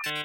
I'm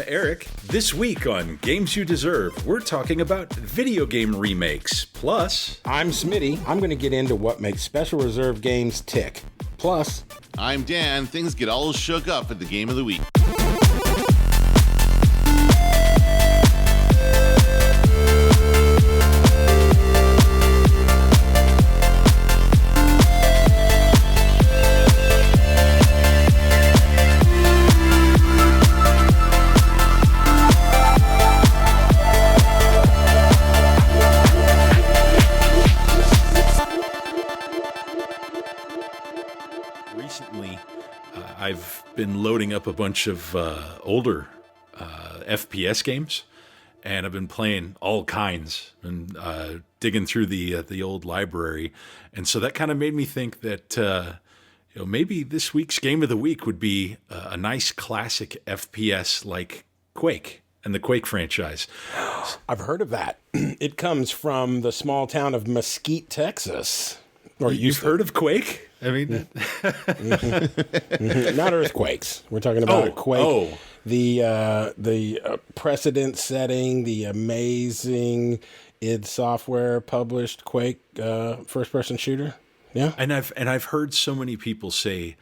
Erik. This week on Games You Deserve, we're talking about video game remakes. Plus, I'm Smitty. I'm going to get into what makes Special Reserve games tick. Plus, I'm Dan. Things get all shook up at the Game of the Week. I've been loading up a bunch of older FPS games, and I've been playing all kinds and digging through the old library, and so that kind of made me think that maybe this week's Game of the Week would be a nice classic FPS like Quake and the Quake franchise. I've heard of that. It comes from the small town of Mesquite, Texas. Or You've heard of Quake? I mean, not earthquakes. We're talking about Quake. The precedent-setting, the amazing id Software published Quake first-person shooter. Yeah, and I've heard so many people say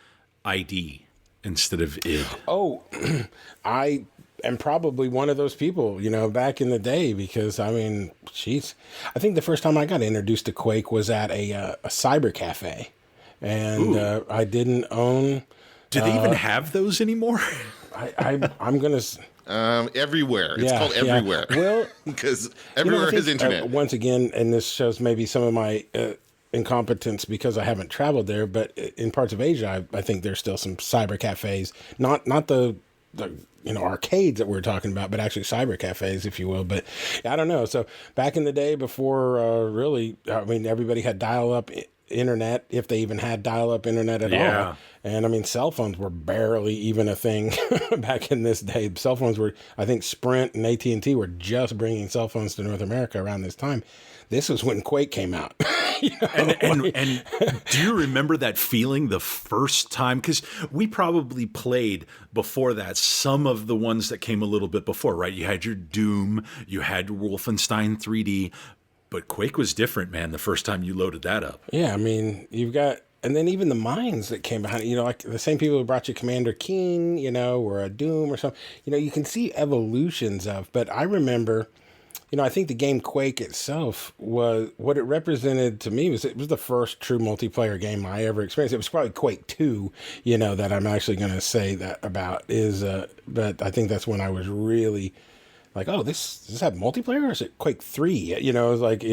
ID instead of id. Oh, I am probably one of those people, back in the day, because I mean, jeez, I think the first time I got introduced to Quake was at a cyber cafe. And I didn't own. Do they even have those anymore? I'm gonna. Everywhere. It's called everywhere. Yeah. Well, because everywhere has internet. Once again, and this shows maybe some of my incompetence because I haven't traveled there. But in parts of Asia, I think there's still some cyber cafes. Not the arcades that we're talking about, but actually cyber cafes, if you will. But I don't know. So back in the day, before everybody had dial-up internet, if they even had dial-up internet at all. And I mean, cell phones were barely even a thing back in this day. Cell phones were, I think Sprint and AT&T were just bringing cell phones to North America around this time. This was when Quake came out. And do you remember that feeling the first time? Because we probably played before that some of the ones that came a little bit before, right? You had your Doom, you had Wolfenstein 3D, but Quake was different, man, the first time you loaded that up. Yeah, I mean, you've got, and then even the minds that came behind it, like the same people who brought you Commander Keen, or a Doom or something, you can see evolutions of, but I remember, I think the game Quake itself was, what it represented to me was, it was the first true multiplayer game I ever experienced. It was probably Quake 2, that I'm actually going to say that about is, but I think that's when I was really like, oh, does this have multiplayer, or is it Quake 3? It was like,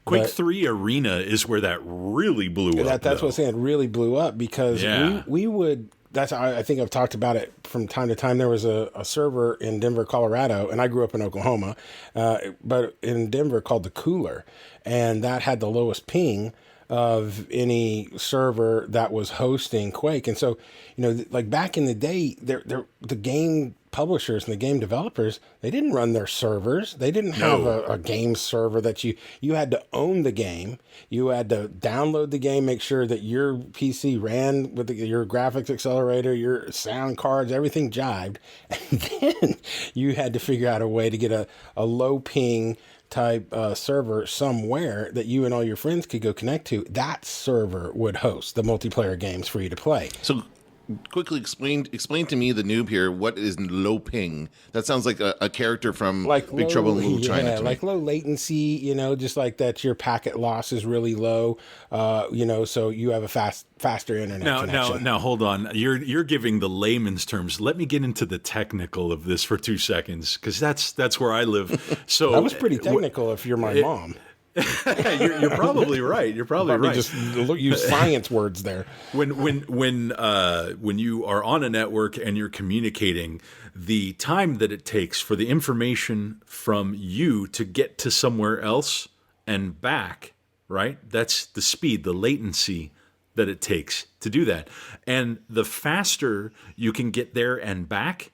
Quake 3 Arena is where that really blew up. That's what I'm saying, it really blew up because we would, I think I've talked about it from time to time. There was a server in Denver, Colorado, and I grew up in Oklahoma, but in Denver called the Cooler, and that had the lowest ping of any server that was hosting Quake. And so, like back in the day, the game publishers and the game developers, they didn't run their servers. They didn't have a game server that you had to own the game. You had to download the game, make sure that your PC ran with your graphics accelerator, your sound cards, everything jived. And then you had to figure out a way to get a low ping type server somewhere that you and all your friends could go connect to. That server would host the multiplayer games for you to play. So quickly explain to me, the noob here, what is low ping? That sounds like a character from Big Trouble in Little China. Yeah, like low latency, just like that your packet loss is really low, so you have a faster internet connection. Now, hold on. You're giving the layman's terms. Let me get into the technical of this for 2 seconds, because that's where I live. So that was pretty technical if you're my mom. You're probably right. You're probably right. Just use science words there. When you are on a network and you're communicating, the time that it takes for the information from you to get to somewhere else and back, right? That's the speed, the latency that it takes to do that. And the faster you can get there and back,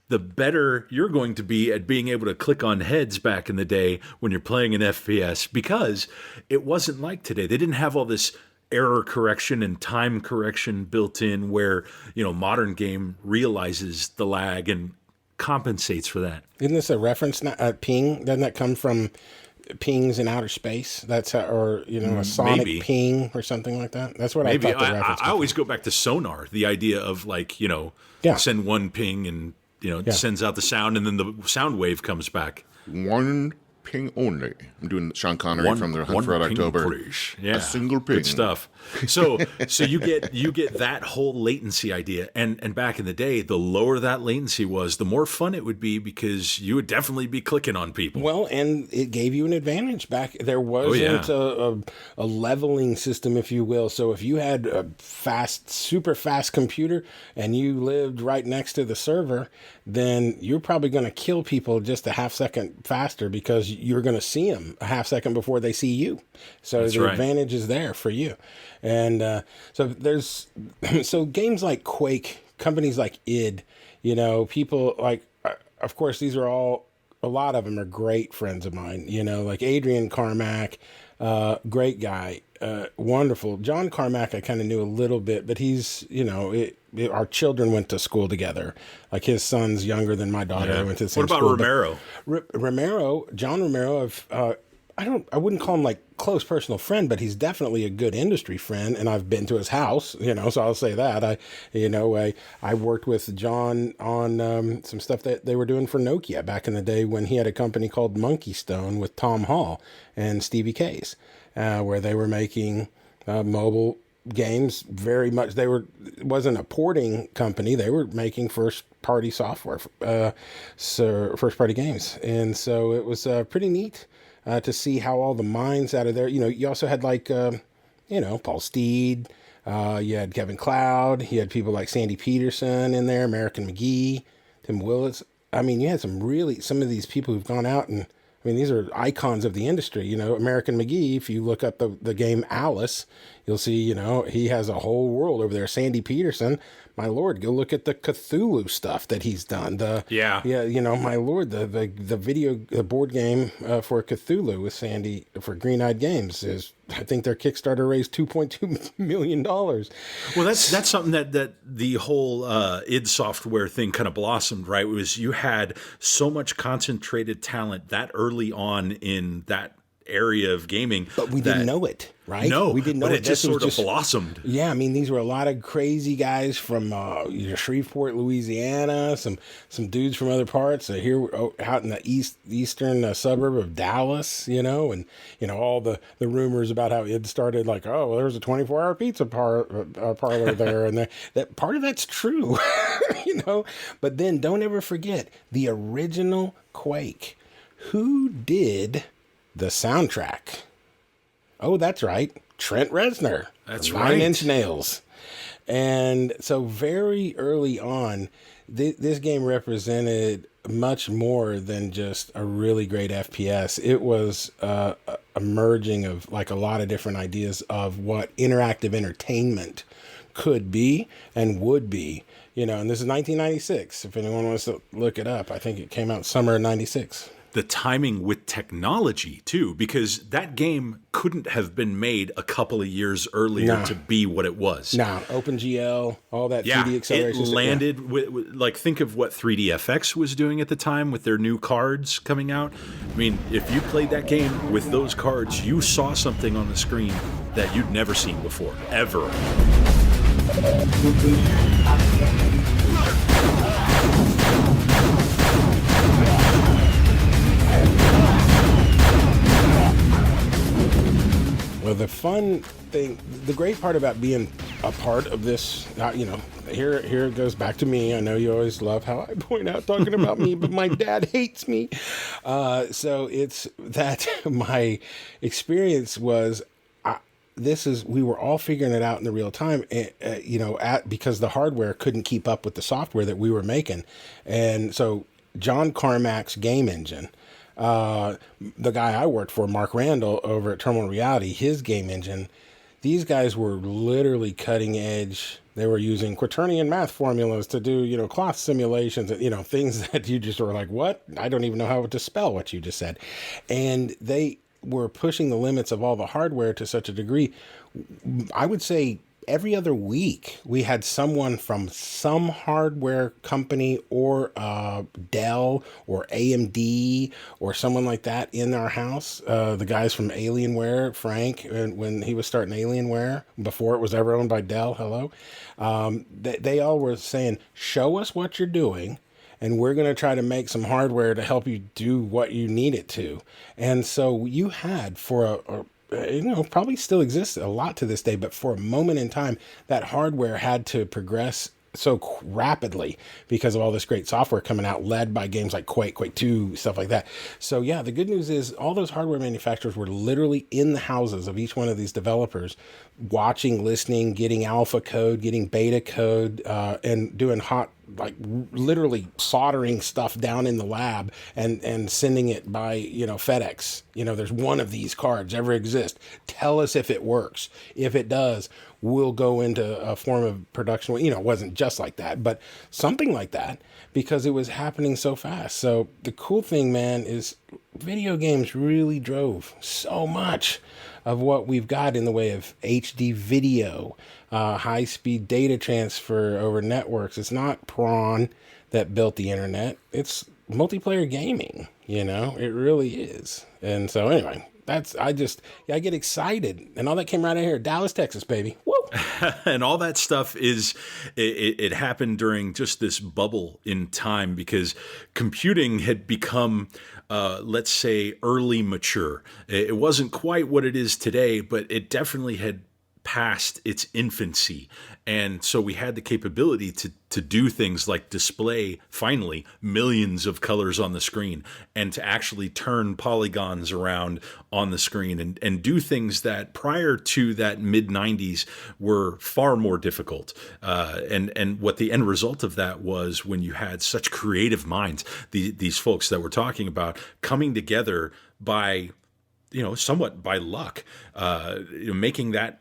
the better you're going to be at being able to click on heads back in the day when you're playing an FPS, because it wasn't like today. They didn't have all this error correction and time correction built in where, modern game realizes the lag and compensates for that. Isn't this a reference, ping? Doesn't that come from pings in outer space? That's a sonic Maybe. Ping or something like that. That's what Maybe. I thought the reference. I always go back to sonar, the idea of send one ping and sends out the sound, and then the sound wave comes back. One ping only. I'm doing Sean Connery from the Hunt for Red October. Please. Yeah, a single ping. Good stuff. So you get that whole latency idea, and back in the day, the lower that latency was, the more fun it would be, because you would definitely be clicking on people. Well, and it gave you an advantage back. There wasn't a leveling system, if you will. So if you had a super fast computer and you lived right next to the server, then you're probably going to kill people just a half second faster, because you're going to see them a half second before they see you. So That's the right. advantage is there for you. And so games like Quake, companies like id, people like, of course, these are all, a lot of them are great friends of mine, like Adrian Carmack, great guy, wonderful. John Carmack, I kind of knew a little bit, but he's, our children went to school together. Like his son's younger than my daughter. Yeah. I went to the same What about school, Romero? John Romero, I wouldn't call him like close personal friend, but he's definitely a good industry friend. And I've been to his house, so I'll say that. I worked with John on some stuff that they were doing for Nokia back in the day when he had a company called Monkey Stone with Tom Hall and Stevie Case, where they were making mobile games. Very much, it wasn't a porting company. They were making first party software, first party games. And so it was pretty neat to see how all the minds out of there, you also had like, Paul Steed, you had Kevin Cloud, you had people like Sandy Peterson in there, American McGee, Tim Willits. I mean, you had some of these people who've gone out and, these are icons of the industry. American McGee, if you look up the game Alice, you'll see, he has a whole world over there. Sandy Peterson, my Lord, go look at the Cthulhu stuff that he's done. My Lord, the board game for Cthulhu with Sandy for Green Eyed Games is, I think their Kickstarter raised $2.2 million. Well, that's something that the whole id Software thing kind of blossomed, right? It was, you had so much concentrated talent that early on in that area of gaming, but we didn't know it, right? No, we didn't know but it. It just sort of blossomed. Yeah, these were a lot of crazy guys from Shreveport, Louisiana. Some dudes from other parts. Here out in the eastern suburb of Dallas, and all the rumors about how it started. Like, oh, well, there's a 24-hour pizza parlor there, and that part of that's true, But then don't ever forget the original Quake. Who did the soundtrack? Oh, that's right. Trent Reznor. That's Nine right. Inch Nails. And so very early on, this game represented much more than just a really great FPS. It was a merging of like a lot of different ideas of what interactive entertainment could be and would be. And this is 1996. If anyone wants to look it up, I think it came out summer of 96. The timing with technology too, because that game couldn't have been made a couple of years earlier to be what it was. OpenGL, all that 3D acceleration. It landed with, like, think of what 3DFX was doing at the time with their new cards coming out. If you played that game with those cards, you saw something on the screen that you'd never seen before, ever. Well, the fun thing, the great part about being a part of this, here it goes back to me. I know you always love how I point out talking about me, but my dad hates me. So it's that my experience was, we were all figuring it out in the real time, because the hardware couldn't keep up with the software that we were making. And so John Carmack's game engine, the guy I worked for, Mark Randall, over at Terminal Reality, his game engine, these guys were literally cutting edge. They were using quaternion math formulas to do, cloth simulations, things that you just were like, what? I don't even know how to spell what you just said. And they were pushing the limits of all the hardware to such a degree. I would say every other week we had someone from some hardware company or Dell or AMD or someone like that in our house. The guys from Alienware, Frank, when he was starting Alienware before it was ever owned by Dell, hello. They all were saying, show us what you're doing, and we're going to try to make some hardware to help you do what you need it to. And so you had for probably still exists a lot to this day, but for a moment in time, that hardware had to progress so rapidly because of all this great software coming out, led by games like Quake, Quake 2, stuff like that. So yeah, the good news is all those hardware manufacturers were literally in the houses of each one of these developers, watching, listening, getting alpha code, getting beta code, and doing literally soldering stuff down in the lab and sending it by, FedEx. There's one of these cards ever exist. Tell us if it works. If it does, we'll go into a form of production. It wasn't just like that, but something like that, because it was happening so fast. So the cool thing, man, is video games really drove so much of what we've got in the way of HD video, high-speed data transfer over networks. It's not prawn that built the internet. It's multiplayer gaming, it really is. And so anyway, I get excited. And all that came right out here, Dallas, Texas, baby. Woo! And all that stuff it happened during just this bubble in time because computing had become, let's say, early mature. It wasn't quite what it is today, but it definitely had past its infancy. And so we had the capability to do things like display, finally, millions of colors on the screen and to actually turn polygons around on the screen and do things that prior to that mid-90s were far more difficult. And what the end result of that was when you had such creative minds, these folks that we're talking about coming together by, somewhat by luck, making that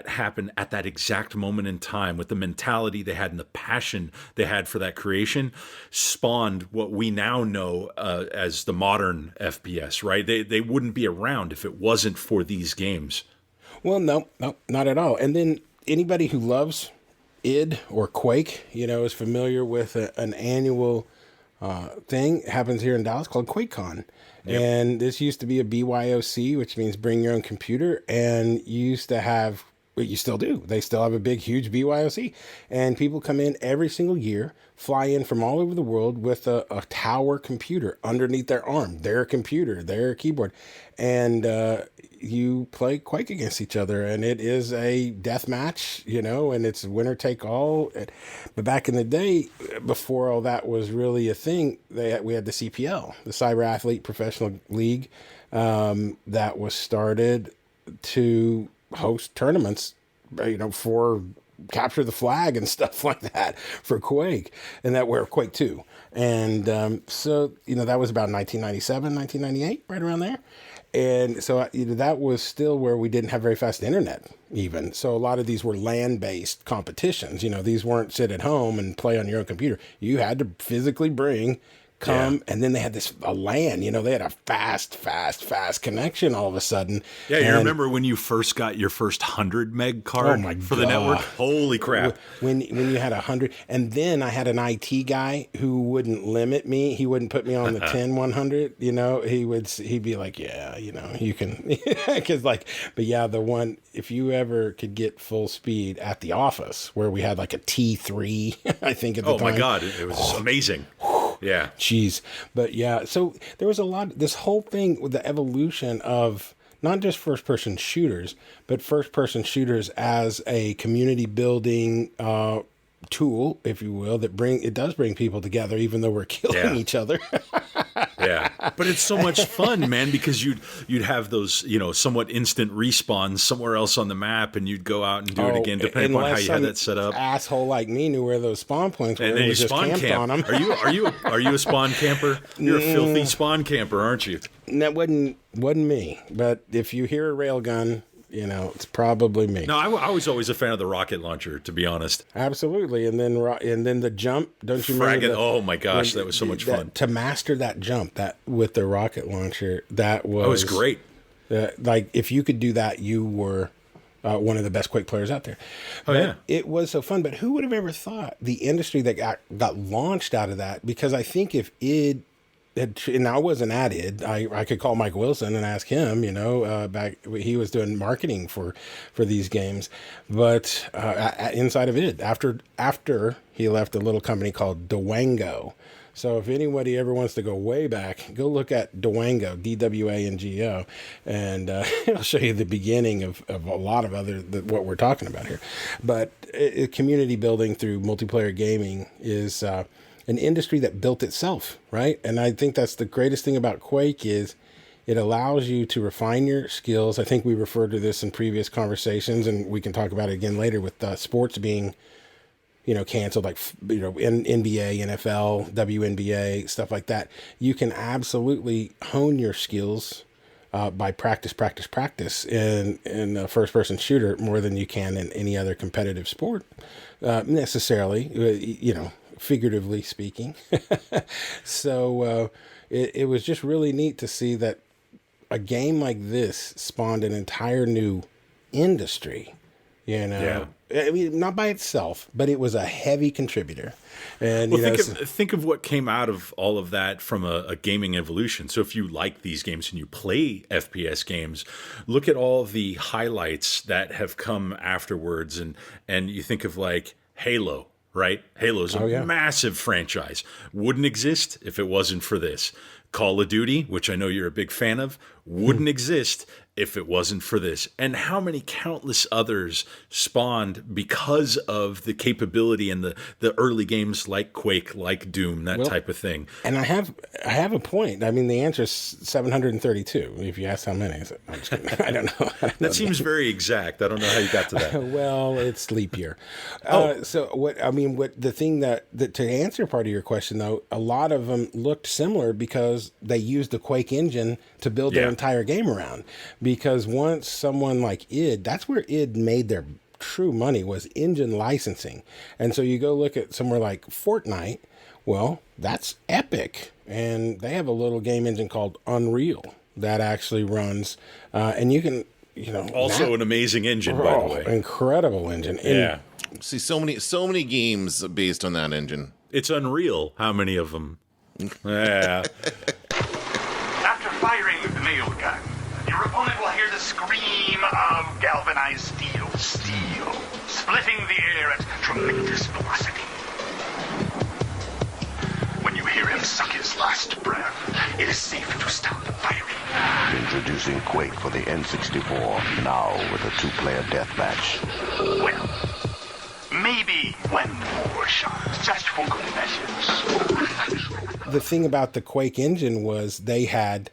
happened at that exact moment in time with the mentality they had and the passion they had for that creation spawned what we now know as the modern FPS, right? They wouldn't be around if it wasn't for these games. Well, no, not at all. And then anybody who loves id or Quake, is familiar with an annual thing. It happens here in Dallas called QuakeCon. Yep. And this used to be a BYOC, which means bring your own computer. And you used to have, well, you still do. They still have a big, huge BYOC. And people come in every single year, fly in from all over the world with a tower computer underneath their arm, their computer, their keyboard. And you play Quake against each other. And it is a death match, and it's winner take all. But back in the day, before all that was really a thing, we had the CPL, the Cyber Athlete Professional League, that was started to host tournaments, for capture the flag and stuff like that for Quake, and that were Quake 2. And so, that was about 1997, 1998, right around there. And so that was still where we didn't have very fast internet even. So a lot of these were LAN-based competitions. These weren't sit at home and play on your own computer. You had to physically come, and then they had a LAN, they had a fast connection all of a sudden. Yeah, you remember when you first got your first 100 meg card for the network? Holy crap. When you had 100, and then I had an IT guy who wouldn't limit me. He wouldn't put me on the 10-100, he'd be like, yeah, you can, but yeah, the one, if you ever could get full speed at the office where we had like a T3, I think at the time. Oh my God, it was amazing. Yeah. Jeez. But yeah, so there was this whole thing with the evolution of not just first-person shooters, but first-person shooters as a community building tool, if you will, it does bring people together, even though we're killing each other. Yeah, but it's so much fun, man, because you'd have those, somewhat instant respawns somewhere else on the map, and you'd go out and do it again, depending on how you had that set up. Asshole like me knew where those spawn points were, and then you spawn camp on them. Are you a spawn camper? You're a filthy spawn camper, aren't you? That wasn't me. But if you hear a railgun, It's probably me. No, I was always a fan of the rocket launcher, to be honest. Absolutely. And then the jump, don't you remember? Oh my gosh, that was so much fun. To master that jump with the rocket launcher, that was great. Like, if you could do that, you were one of the best Quake players out there. It was so fun. But who would have ever thought the industry that got launched out of that? Because I think if id and I wasn't at id, I could call Mike Wilson and ask him, back he was doing marketing for these games, but inside of id, after he left a little company called Dwango. So if anybody ever wants to go way back, go look at Dwango, Dwango, and I'll show you the beginning of a lot of what we're talking about here. But community building through multiplayer gaming is an industry that built itself, right? And I think that's the greatest thing about Quake is it allows you to refine your skills. I think we referred to this in previous conversations, and we can talk about it again later with sports being canceled, like, NBA, NFL, WNBA, stuff like that. You can absolutely hone your skills by practice in a first-person shooter more than you can in any other competitive sport, necessarily, figuratively speaking. So it was just really neat to see that a game like this spawned an entire new industry, Yeah. I mean, not by itself, but it was a heavy contributor. And think of what came out of all of that from a gaming evolution. So if you like these games and you play FPS games, look at all the highlights that have come afterwards, and you think of like Halo, right? Halo's a massive franchise. Wouldn't exist if it wasn't for this. Call of Duty, which I know you're a big fan of, wouldn't exist if it wasn't for this. And how many countless others spawned because of the capability and the early games like Quake, like Doom, that type of thing. And I have a point. I mean, the answer is 732. If you ask how many, I'm just kidding. I don't know. That seems very exact. I don't know how you got to that. Well, it's leap year. So the thing that to answer part of your question though, a lot of them looked similar because they used the Quake engine to build their entire game around. Because once someone like id, that's where id made their true money, was engine licensing. And so you go look at somewhere like Fortnite, well, that's Epic. And they have a little game engine called Unreal that actually runs, and you can, also an amazing engine, by the way. Incredible engine. See, so many games based on that engine. It's unreal how many of them. Yeah. After firing the nail gun, your opponent will hear the scream of galvanized steel, splitting the air at tremendous velocity. When you hear him suck his last breath, it is safe to stop firing. Introducing Quake for the N64, now with a 2-player deathmatch. Well, maybe one more shot, just for good measure. The thing about the Quake engine was they had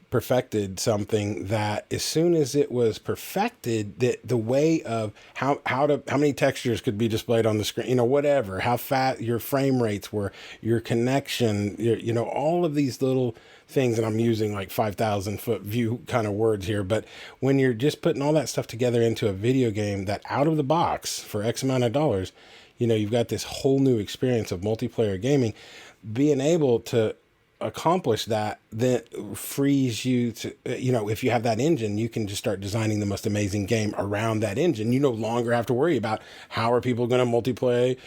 perfected something that as soon as it was perfected, the way of how many textures could be displayed on the screen, whatever, how fast your frame rates were, your connection, all of these little things, and I'm using like 5,000 foot view kind of words here, but when you're just putting all that stuff together into a video game that out of the box for X amount of dollars, you've got this whole new experience of multiplayer gaming. Being able to accomplish that frees you to, if you have that engine, you can just start designing the most amazing game around that engine. You no longer have to worry about how are people going to multiplayer,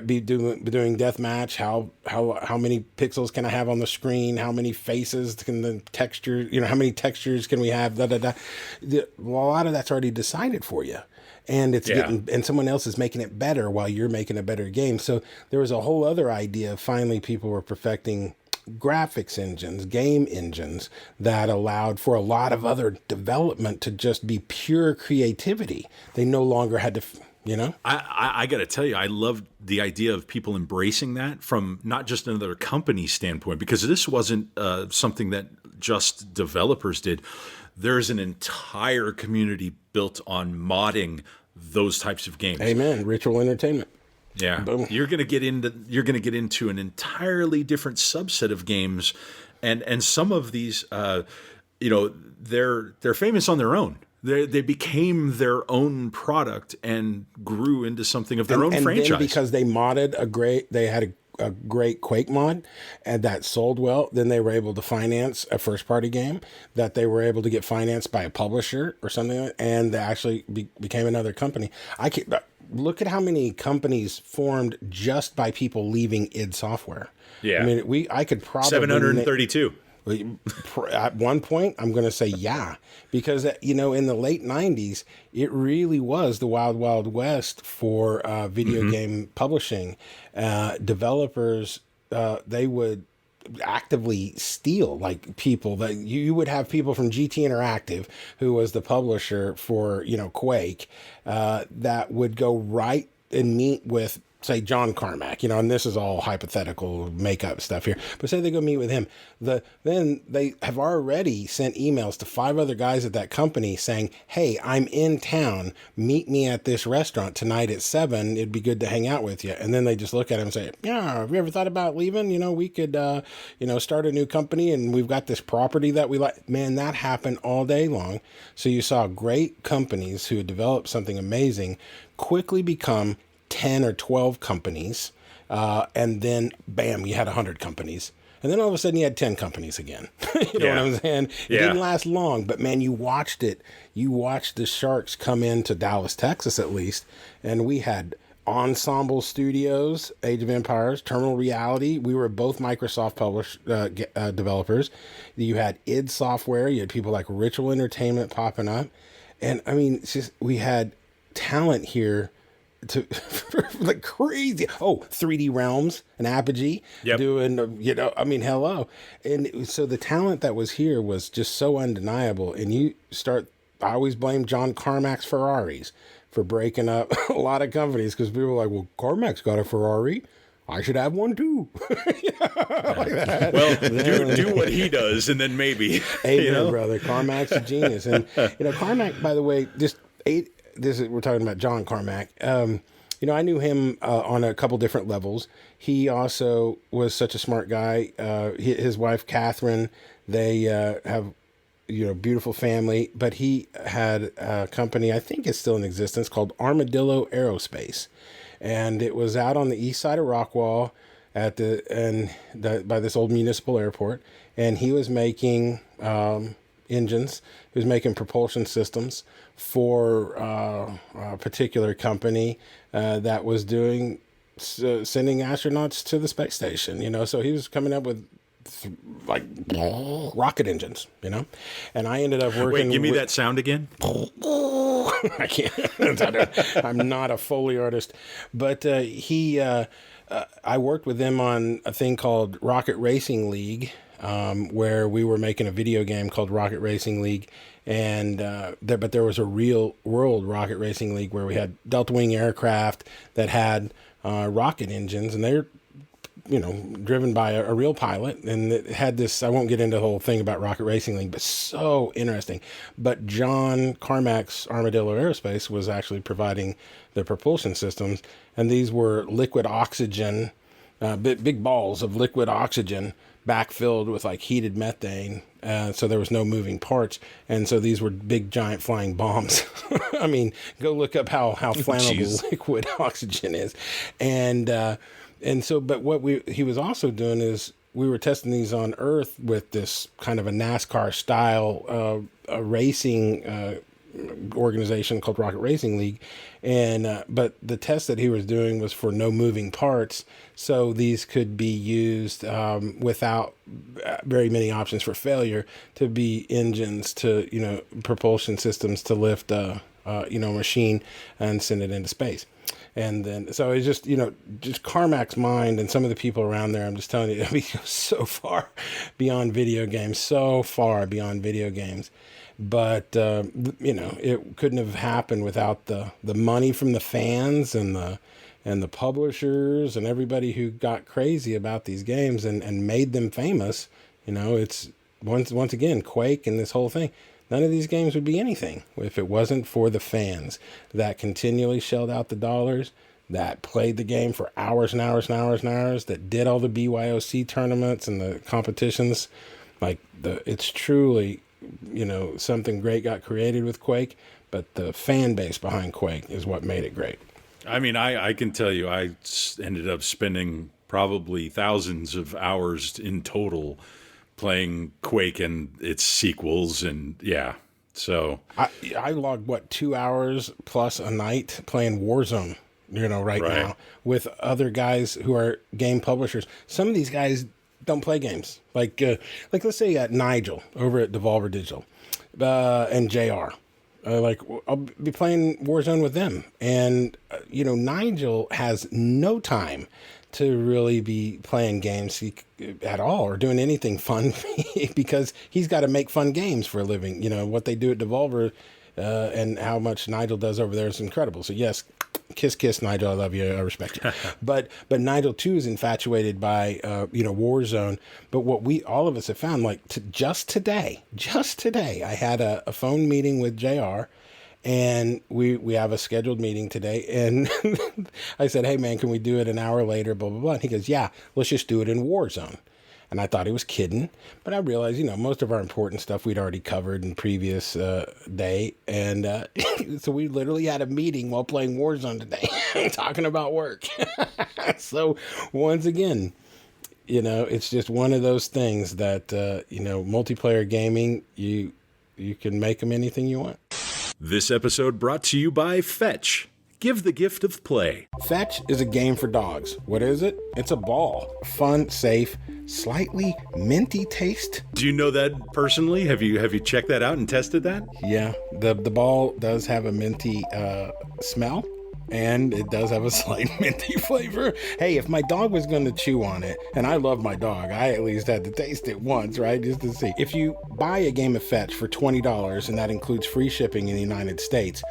be doing deathmatch, how many pixels can I have on the screen, how many faces can the texture, how many textures can we have, a lot of that's already decided for you. And it's and someone else is making it better while you're making a better game. So there was a whole other idea. Finally, people were perfecting graphics engines, game engines that allowed for a lot of other development to just be pure creativity. They no longer had to, I got to tell you, I love the idea of people embracing that from not just another company standpoint, because this wasn't something that just developers did. There's an entire community built on modding those types of games. Amen. Ritual entertainment. Yeah. Boom. You're going to get into an entirely different subset of games, and some of these they're famous on their own. They became their own product and grew into something of their own franchise. Then because they modded they had a great Quake mod and that sold well, then they were able to finance a first party game that they were able to get financed by a publisher or something, and they actually became another company. Look at how many companies formed just by people leaving id Software. Yeah. I mean, I could probably 732. At one point, I'm going to say yeah, because in the late 90s, it really was the wild, wild west for video game publishing. Developers, they would actively steal, like people that you would have people from GT Interactive, who was the publisher for Quake, that would go right and meet with, say, John Carmack, and this is all hypothetical makeup stuff here, but say they go meet with him. Then they have already sent emails to 5 other guys at that company saying, hey, I'm in town. Meet me at this restaurant tonight at 7. It'd be good to hang out with you. And then they just look at him and say, yeah, have you ever thought about leaving? We could, start a new company, and we've got this property that we like. Man, that happened all day long. So you saw great companies who had developed something amazing quickly become 10 or 12 companies, and then bam, you had 100 companies, and then all of a sudden you had 10 companies again. You know what I'm saying? It didn't last long, but man, you watched the Sharks come into Dallas, Texas, at least, and we had Ensemble Studios, Age of Empires, Terminal Reality. We were both Microsoft developers. You had id Software. You had people like Ritual Entertainment popping up, and I mean, we had talent here to like crazy. 3D Realms and Apogee doing, hello. And so the talent that was here was just so undeniable. And I always blame John Carmack's Ferraris for breaking up a lot of companies, because people were like, well, Carmack's got a Ferrari, I should have one too. Like that. Well, do what he does, and then maybe. Amen, brother. Carmack's a genius. And Carmack, by the way, we're talking about John Carmack. I knew him on a couple different levels. He also was such a smart guy. His wife, Catherine, they have, beautiful family. But he had a company, I think it's still in existence, called Armadillo Aerospace. And it was out on the east side of Rockwall by this old municipal airport. And he was making engines. He was making propulsion systems for a particular company that was sending astronauts to the space station, so he was coming up with rocket engines, and I ended up working. Wait, give me that sound again. I can't. I'm not a Foley artist, but I worked with them on a thing called Rocket Racing League, where we were making a video game called Rocket Racing League. And but there was a real world Rocket Racing League where we had Delta Wing aircraft that had rocket engines, and they're driven by a real pilot. And it had this, I won't get into the whole thing about Rocket Racing League, but so interesting. But John Carmack's Armadillo Aerospace was actually providing the propulsion systems, and these were liquid oxygen, big balls of liquid oxygen backfilled with like heated methane. So there was no moving parts. And so these were big, giant flying bombs. I mean, go look up how flammable liquid oxygen is. But what he was also doing is we were testing these on Earth with this kind of a NASCAR style racing organization called Rocket Racing League. But the test that he was doing was for no moving parts. So these could be used without very many options for failure to be engines to, propulsion systems to lift a machine and send it into space. And then, so it's just, just Carmack's mind and some of the people around there, I'm just telling you, we go so far beyond video games. But, it couldn't have happened without the money from the fans and the publishers and everybody who got crazy about these games and made them famous. It's once again, Quake and this whole thing. None of these games would be anything if it wasn't for the fans that continually shelled out the dollars, that played the game for hours and hours and hours and hours, that did all the BYOC tournaments and the competitions. It's truly something great got created with Quake, but the fan base behind Quake is what made it great. I mean, I can tell you, I ended up spending probably thousands of hours in total playing Quake and its sequels, and yeah. So I logged 2 hours plus a night playing Warzone, right now with other guys who are game publishers. Some of these guys don't play games. Like let's say you got Nigel over at Devolver Digital, and JR. I'll be playing Warzone with them, and Nigel has no time to really be playing games at all or doing anything fun because he's got to make fun games for a living. What they do at Devolver and how much Nigel does over there is incredible. So yes, kiss, Nigel. I love you. I respect you. but Nigel too is infatuated by Warzone. But what all of us have found, just today, I had a phone meeting with JR. And we have a scheduled meeting today. And I said, hey, man, can we do it an hour later, blah, blah, blah. And he goes, yeah, let's just do it in Warzone. And I thought he was kidding. But I realized, most of our important stuff we'd already covered in previous day. And so we literally had a meeting while playing Warzone today, talking about work. So once again, it's just one of those things that, multiplayer gaming, you can make them anything you want. This episode brought to you by Fetch. Give the gift of play. Fetch is a game for dogs. What is it? It's a ball. Fun, safe, slightly minty taste. Do you know that personally? Have you checked that out and tested that? Yeah, the ball does have a minty smell. And it does have a slight minty flavor. Hey, if my dog was going to chew on it, and I love my dog, I at least had to taste it once, right? Just to see. If you buy a game of Fetch for $20, and that includes free shipping in the United States,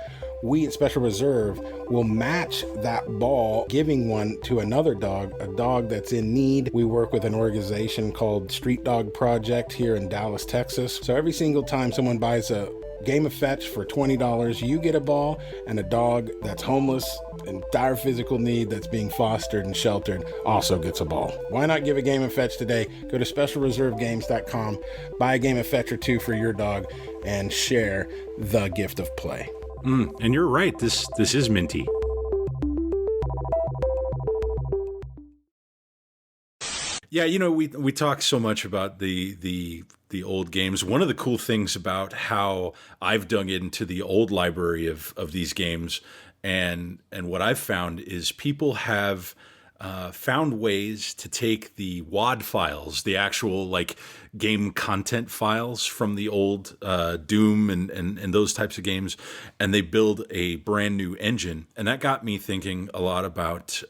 we at Special Reserve will match that ball, giving one to another dog, a dog that's in need. We work with an organization called Street Dog Project here in Dallas, Texas. So every single time someone buys a game of Fetch for $20, you get a ball, and a dog that's homeless in dire physical need that's being fostered and sheltered also gets a ball. Why not give a game of Fetch today? Go to specialreservegames.com, buy a game of Fetch or two for your dog, and share the gift of play. And you're right, this is minty. Yeah, we talk so much about the old games. One of the cool things about how I've dug into the old library of these games, and what I've found is people have found ways to take the WAD files, the actual game content files from the old Doom and those types of games, and they build a brand new engine. And that got me thinking a lot about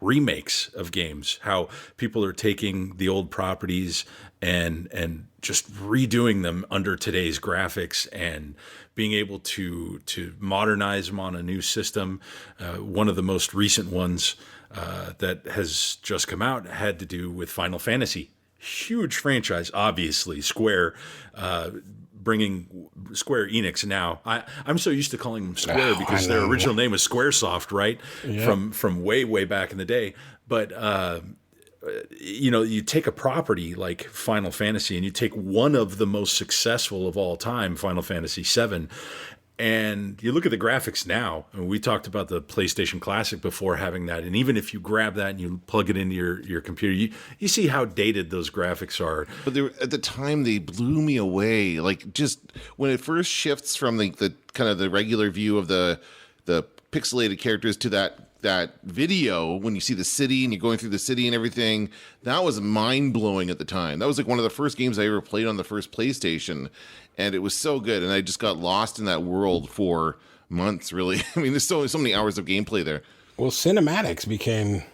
remakes of games, how people are taking the old properties and just redoing them under today's graphics and being able to modernize them on a new system. One of the most recent ones that has just come out had to do with Final Fantasy. Huge franchise, obviously. Square, bringing Square Enix now. I'm so used to calling them Square because their original name was Squaresoft, right? Yeah. From way back in the day. But you take a property like Final Fantasy and you take one of the most successful of all time, Final Fantasy VII, and you look at the graphics now, and we talked about the PlayStation Classic before having that, and even if you grab that and you plug it into your computer, you see how dated those graphics are. But at the time, they blew me away. Just when it first shifts from the kind of the regular view of the pixelated characters to that video, when you see the city and you're going through the city and everything, that was mind-blowing at the time. That was one of the first games I ever played on the first PlayStation, and it was so good, and I just got lost in that world for months, really. I mean, there's so many hours of gameplay there. Well, cinematics became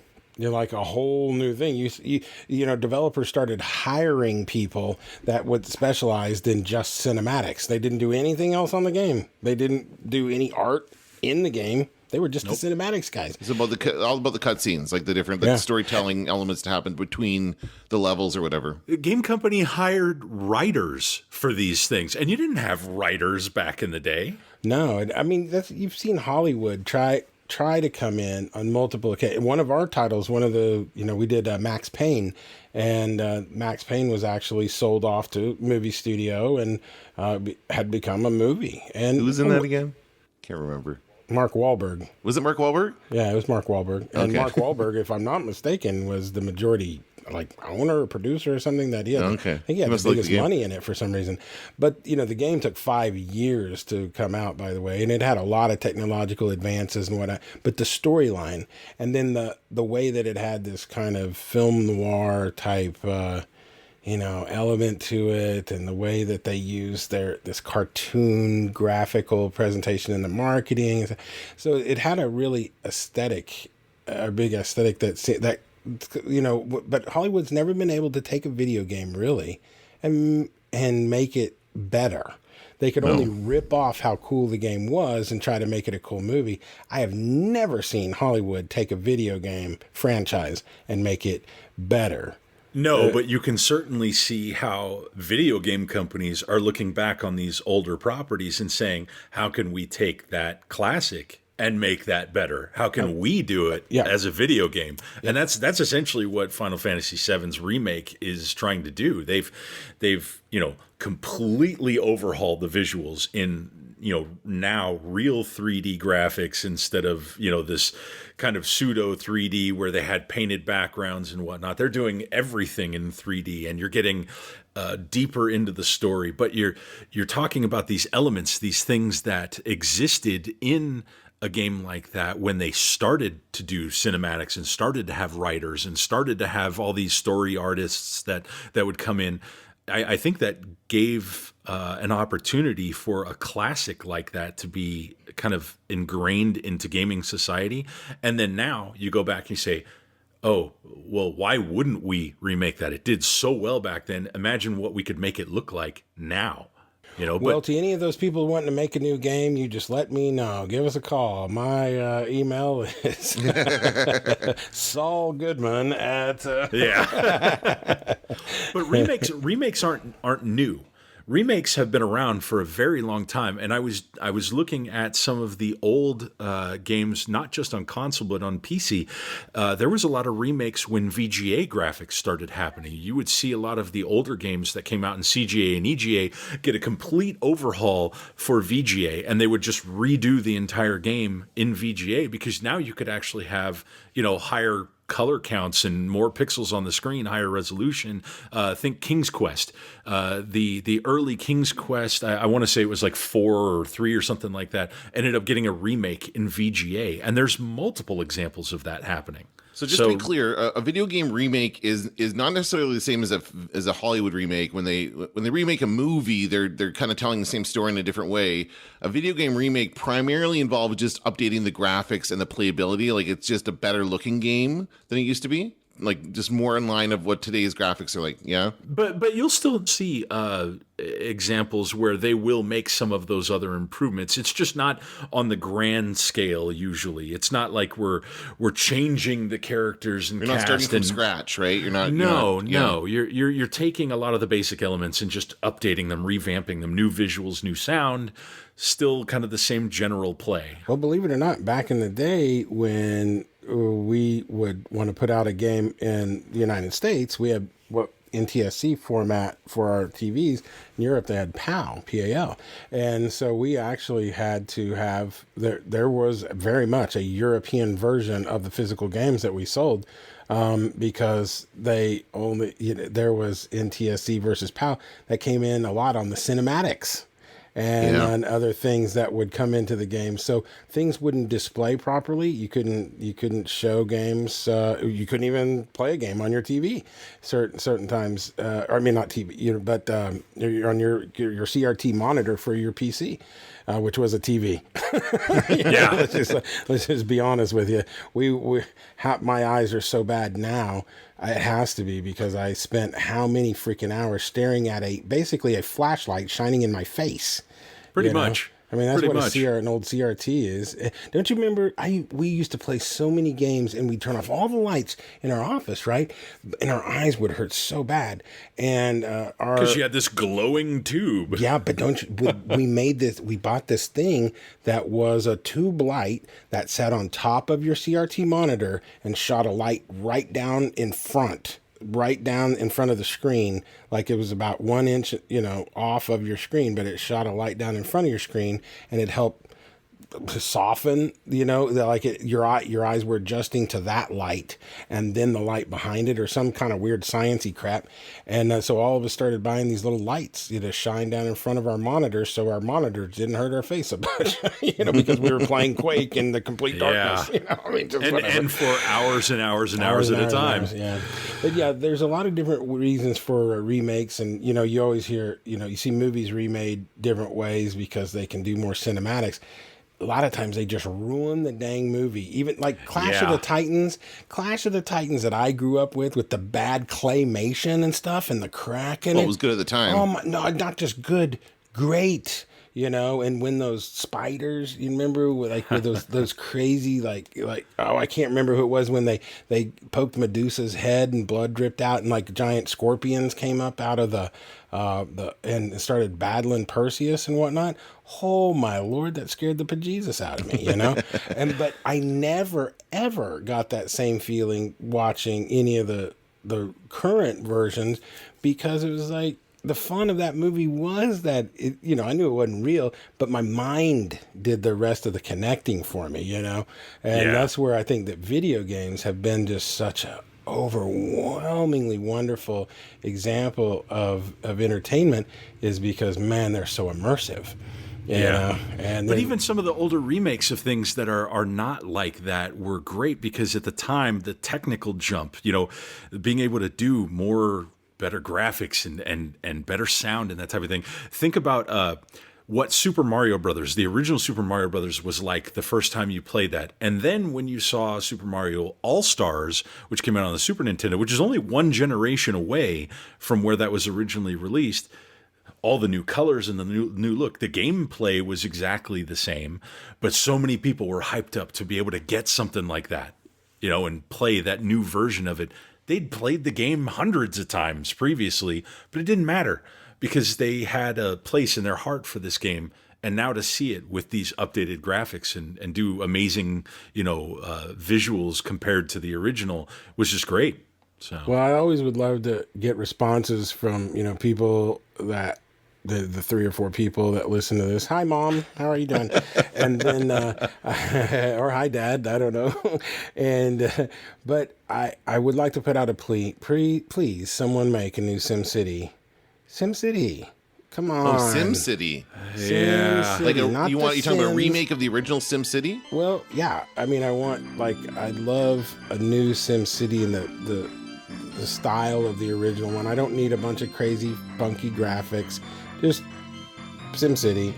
a whole new thing. Developers started hiring people that would specialized in just cinematics. They didn't do anything else on the game. They didn't do any art in the game. They were just the cinematics guys. It's all about the cutscenes, the different storytelling elements to happen between the levels or whatever. The game company hired writers for these things, and you didn't have writers back in the day. No, I mean you've seen Hollywood try try to come in on multiple occasions. One of our titles, we did Max Payne, and Max Payne was actually sold off to movie studio and had become a movie. And who was in that again? Can't remember. Mark Wahlberg. Was it Mark Wahlberg? Yeah, it was Mark Wahlberg. And Okay. Mark Wahlberg, if I'm not mistaken, was the majority owner or producer or something that he had. Okay. I think he had Must the like biggest the game. money in it for some reason. But, the game took 5 years to come out, by the way, and it had a lot of technological advances and whatnot. But the storyline, and then the way that it had this kind of film noir type, element to it, and the way that they used this cartoon graphical presentation in the marketing. So it had a really big aesthetic that but Hollywood's never been able to take a video game really and make it better. They could only rip off how cool the game was and try to make it a cool movie. I have never seen Hollywood take a video game franchise and make it better. No, but you can certainly see how video game companies are looking back on these older properties and saying, how can we take that classic and make that better? How can we do it as a video game? And that's essentially what Final Fantasy VII's remake is trying to do. They've completely overhauled the visuals in now real 3D graphics instead of this kind of pseudo 3D where they had painted backgrounds and whatnot. They're doing everything in 3D, and you're getting deeper into the story. But you're talking about these elements, these things that existed in a game like that when they started to do cinematics and started to have writers and started to have all these story artists that would come in. I think that gave an opportunity for a classic like that to be kind of ingrained into gaming society. And then now you go back and you say, oh, well, why wouldn't we remake that? It did so well back then. Imagine what we could make it look like now. Well, to any of those people wanting to make a new game, you just let me know. Give us a call. My email is Saul Goodman at... Yeah. But remakes aren't new. Remakes have been around for a very long time, and I was looking at some of the old games, not just on console but on PC. There was a lot of remakes when VGA graphics started happening. You would see a lot of the older games that came out in CGA and EGA get a complete overhaul for VGA, and they would just redo the entire game in VGA because now you could actually have higher color counts and more pixels on the screen, higher resolution. Think King's Quest. The early King's Quest, I want to say it was like 4 or 3 or something like that, ended up getting a remake in VGA. And there's multiple examples of that happening. So just to be clear, a video game remake is not necessarily the same as a Hollywood remake. When they remake a movie, they're kind of telling the same story in a different way. A video game remake primarily involves just updating the graphics and the playability. Like it's just a better looking game than it used to be. Like just more in line of what today's graphics are like. Yeah. But you'll still see examples where they will make some of those other improvements. It's just not on the grand scale. Usually, it's not like we're changing the characters and you're not starting from scratch, right? You're not. No. You're taking a lot of the basic elements and just updating them, revamping them, new visuals, new sound. Still kind of the same general play. Well, believe it or not, back in the day when we would want to put out a game in the United States, we had what NTSC format for our TVs. In Europe, they had PAL, P-A-L. And so we actually had to have, there was very much a European version of the physical games that we sold because they only, there was NTSC versus PAL that came in a lot on the cinematics. And on other things that would come into the game, so things wouldn't display properly. You couldn't show games. You couldn't even play a game on your TV. Certain times, I mean not TV, but you're on your CRT monitor for your PC, which was a TV. Let's just be honest with you. My eyes are so bad now. It has to be because I spent how many freaking hours staring at basically a flashlight shining in my face. Pretty much. I mean, that's Pretty what much. an old CRT is. Don't you remember? We used to play so many games, and we'd turn off all the lights in our office, right? And our eyes would hurt so bad. And because you had this glowing tube. yeah, but don't you? We made this. We bought this thing that was a tube light that sat on top of your CRT monitor and shot a light right down in front of the screen, like it was about 1 inch, off of your screen, but it shot a light down in front of your screen, and it helped to soften, your eyes were adjusting to that light, and then the light behind it, or some kind of weird sciencey crap. And so all of us started buying these little lights, shine down in front of our monitors, so our monitors didn't hurt our face so much, because we were playing Quake in the complete darkness. And for hours and hours and hours at a time. Yeah, but yeah, there's a lot of different reasons for remakes, and you always hear, you see movies remade different ways because they can do more cinematics. A lot of times they just ruin the dang movie. Even like Clash of the Titans that I grew up with the bad claymation and stuff and the crack in it. It was good at the time. Oh my, no, not just good, great. And when those spiders, you remember with those crazy I can't remember who it was when they poked Medusa's head and blood dripped out and like giant scorpions came up out of the and started battling Perseus and whatnot. Oh my Lord, that scared the bejesus out of me, but I never ever got that same feeling watching any of the current versions, because it was like, the fun of that movie was that I knew it wasn't real, but my mind did the rest of the connecting for me, and that's where I think that video games have been just such a overwhelmingly wonderful example of entertainment, is because, man, they're so immersive. But even some of the older remakes of things that are not like that were great, because at the time, the technical jump, being able to do better graphics and better sound and that type of thing. Think about what Super Mario Brothers, the original Super Mario Brothers, was like the first time you played that. And then when you saw Super Mario All-Stars, which came out on the Super Nintendo, which is only one generation away from where that was originally released, all the new colors and the new look, the gameplay was exactly the same, but so many people were hyped up to be able to get something like that, and play that new version of it. They'd played the game hundreds of times previously, but it didn't matter because they had a place in their heart for this game. And now to see it with these updated graphics and do amazing, visuals compared to the original was just great. So, well, I always would love to get responses from, people that the 3 or 4 people that listen to this. Hi, Mom. How are you doing? And then, or hi, Dad. I don't know. And, but I would like to put out a plea. Please, someone make a new SimCity. SimCity. Come on. Oh, SimCity. Yeah. Like you talking about a remake of the original SimCity? Well, yeah. I mean, I'd love a new SimCity in the style of the original one. I don't need a bunch of crazy, funky graphics. Just SimCity.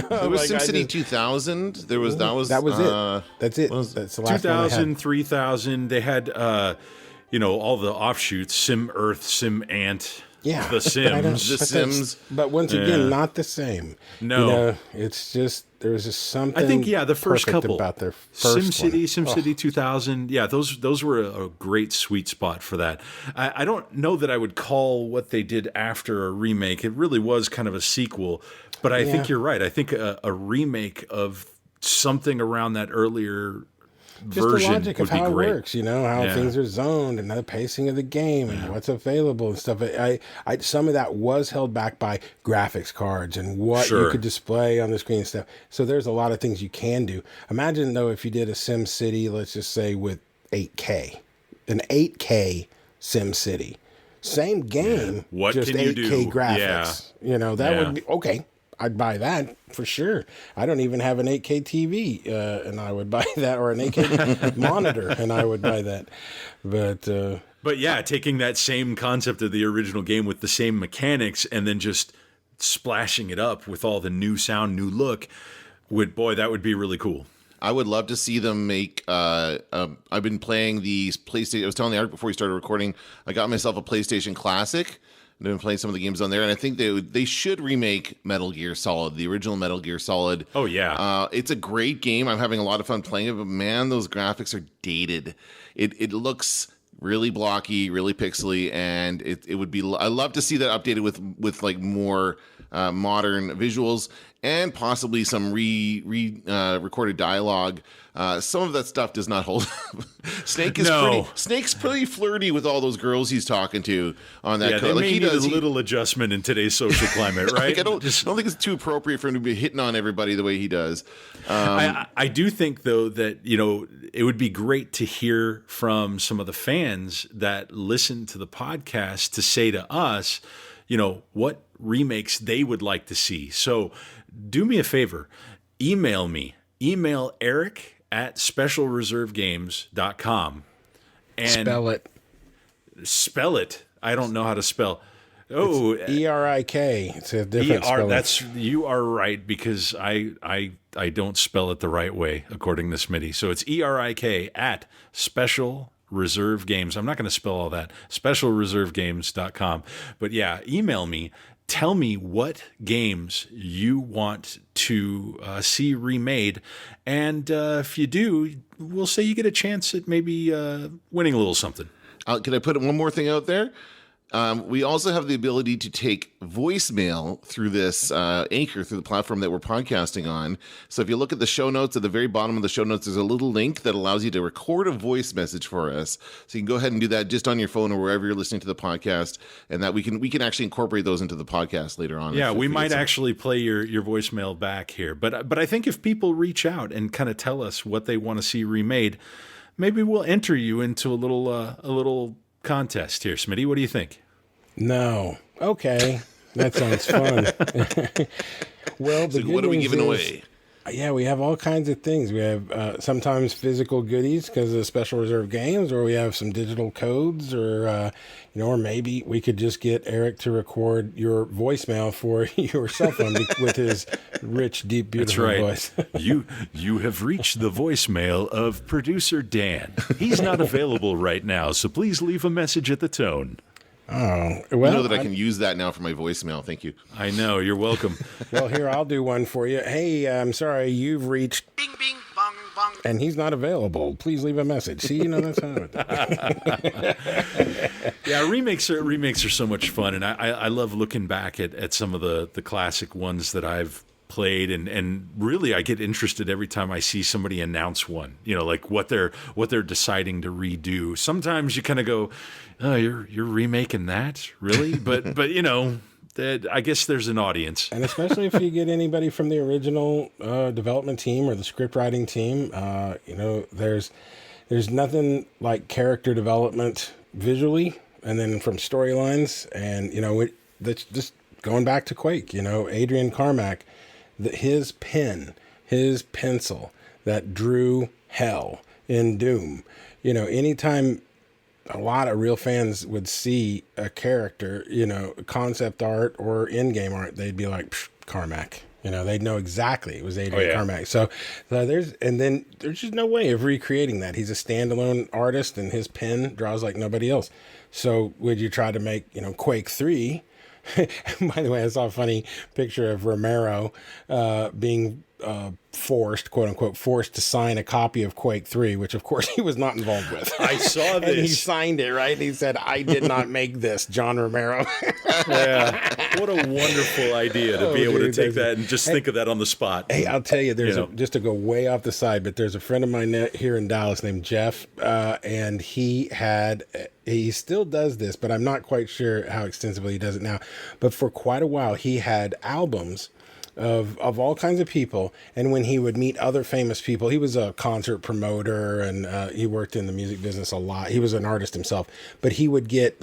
There was SimCity 2000. That was it. That's it. That's the last 2000, 3000. They had, all the offshoots: Sim Earth, Sim Ant, The Sims. But once again, not the same. No, it's just there was just something. I think the first couple about their first SimCity 2000. Yeah, those were a great sweet spot for that. I don't know that I would call what they did after a remake. It really was kind of a sequel. But I think you're right. I think a remake of something around that earlier version just the logic of how it great. Works, how things are zoned and the pacing of the game and what's available and stuff. I some of that was held back by graphics cards and what you could display on the screen and stuff. So there's a lot of things you can do. Imagine though if you did a SimCity, let's just say with 8K, an 8K SimCity, same game, What just can you 8K do? graphics. That would be okay. I'd buy that for sure. I don't even have an 8K TV, and I would buy that, or an 8K monitor, and I would buy that. But yeah, taking that same concept of the original game with the same mechanics and then just splashing it up with all the new sound, new look, that would be really cool. I would love to see them make. I've been playing these PlayStation. I was telling Erik before we started recording, I got myself a PlayStation Classic. I've been playing some of the games on there, and I think they should remake Metal Gear Solid, the original Metal Gear Solid. Oh yeah, it's a great game. I'm having a lot of fun playing it, but man, those graphics are dated. It looks really blocky, really pixely, and it would be. I love to see that updated with like more modern visuals and possibly some recorded dialogue. Some of that stuff does not hold up. Snake's pretty flirty with all those girls he's talking to on that. Yeah, they may need a little adjustment in today's social climate, right? Like I don't think it's too appropriate for him to be hitting on everybody the way he does. I do think though that it would be great to hear from some of the fans that listen to the podcast to say to us, what remakes they would like to see. So do me a favor, email Erik at specialreservegames.com and spell it. I don't know how to spell. Oh, it's Erik. It's a different spelling. You are right, because I don't spell it the right way according to Smitty. So it's Erik at Special Reserve Games. I'm not going to spell all that. Specialreservegames.com. But yeah, email me. Tell me what games you want to see remade. And if you do, we'll say you get a chance at maybe winning a little something. Can I put one more thing out there? We also have the ability to take voicemail through this Anchor, through the platform that we're podcasting on. So if you look at the show notes, at the very bottom of the show notes, there's a little link that allows you to record a voice message for us. So you can go ahead and do that just on your phone or wherever you're listening to the podcast, and that we can actually incorporate those into the podcast later on. Yeah, we might actually play your voicemail back here. But I think if people reach out and kind of tell us what they want to see remade, maybe we'll enter you into a little contest here. Smitty, what do you think? No. Okay. That sounds fun. Well, the what are we giving away? Yeah, we have all kinds of things. We have sometimes physical goodies because of Special Reserve Games, or we have some digital codes, or or maybe we could just get Erik to record your voicemail for your cell phone with his rich, deep, beautiful voice. You have reached the voicemail of producer Dan. He's not available right now, so please leave a message at the tone. Oh, well, I know that I can use that now for my voicemail. Thank you. I know. You're welcome. Well, here, I'll do one for you. Hey, I'm sorry, you've reached... Bing, bing, bong, bong. And he's not available. Please leave a message. See, that's how it Yeah, remakes are so much fun, and I love looking back at some of the classic ones that I've played, and really I get interested every time I see somebody announce one, like what they're deciding to redo. Sometimes you kind of go, oh, you're remaking that, really? but I guess there's an audience. And especially if you get anybody from the original development team or the script writing team, there's nothing like character development visually, and then from storylines, and that's just going back to Quake. Adrian Carmack, his pencil that drew hell in Doom. Anytime a lot of real fans would see a character, concept art or in-game art, they'd be like, Carmack. They'd know exactly it was Adrian Carmack. So there's just no way of recreating that. He's a standalone artist, and his pen draws like nobody else. So would you try to make, Quake 3? By the way, I saw a funny picture of Romero being forced, quote unquote, forced to sign a copy of Quake 3, which of course he was not involved with. I saw this. And he signed it, right? He said, I did not make this, John Romero. Yeah. What a wonderful idea to be able to take that and just think of that on the spot. Hey, I'll tell you, just to go way off the side, but there's a friend of mine here in Dallas named Jeff, and he still does this, but I'm not quite sure how extensively he does it now. But for quite a while, he had albums of all kinds of people, and when he would meet other famous people, he was a concert promoter, and he worked in the music business a lot. He was an artist himself, but he would get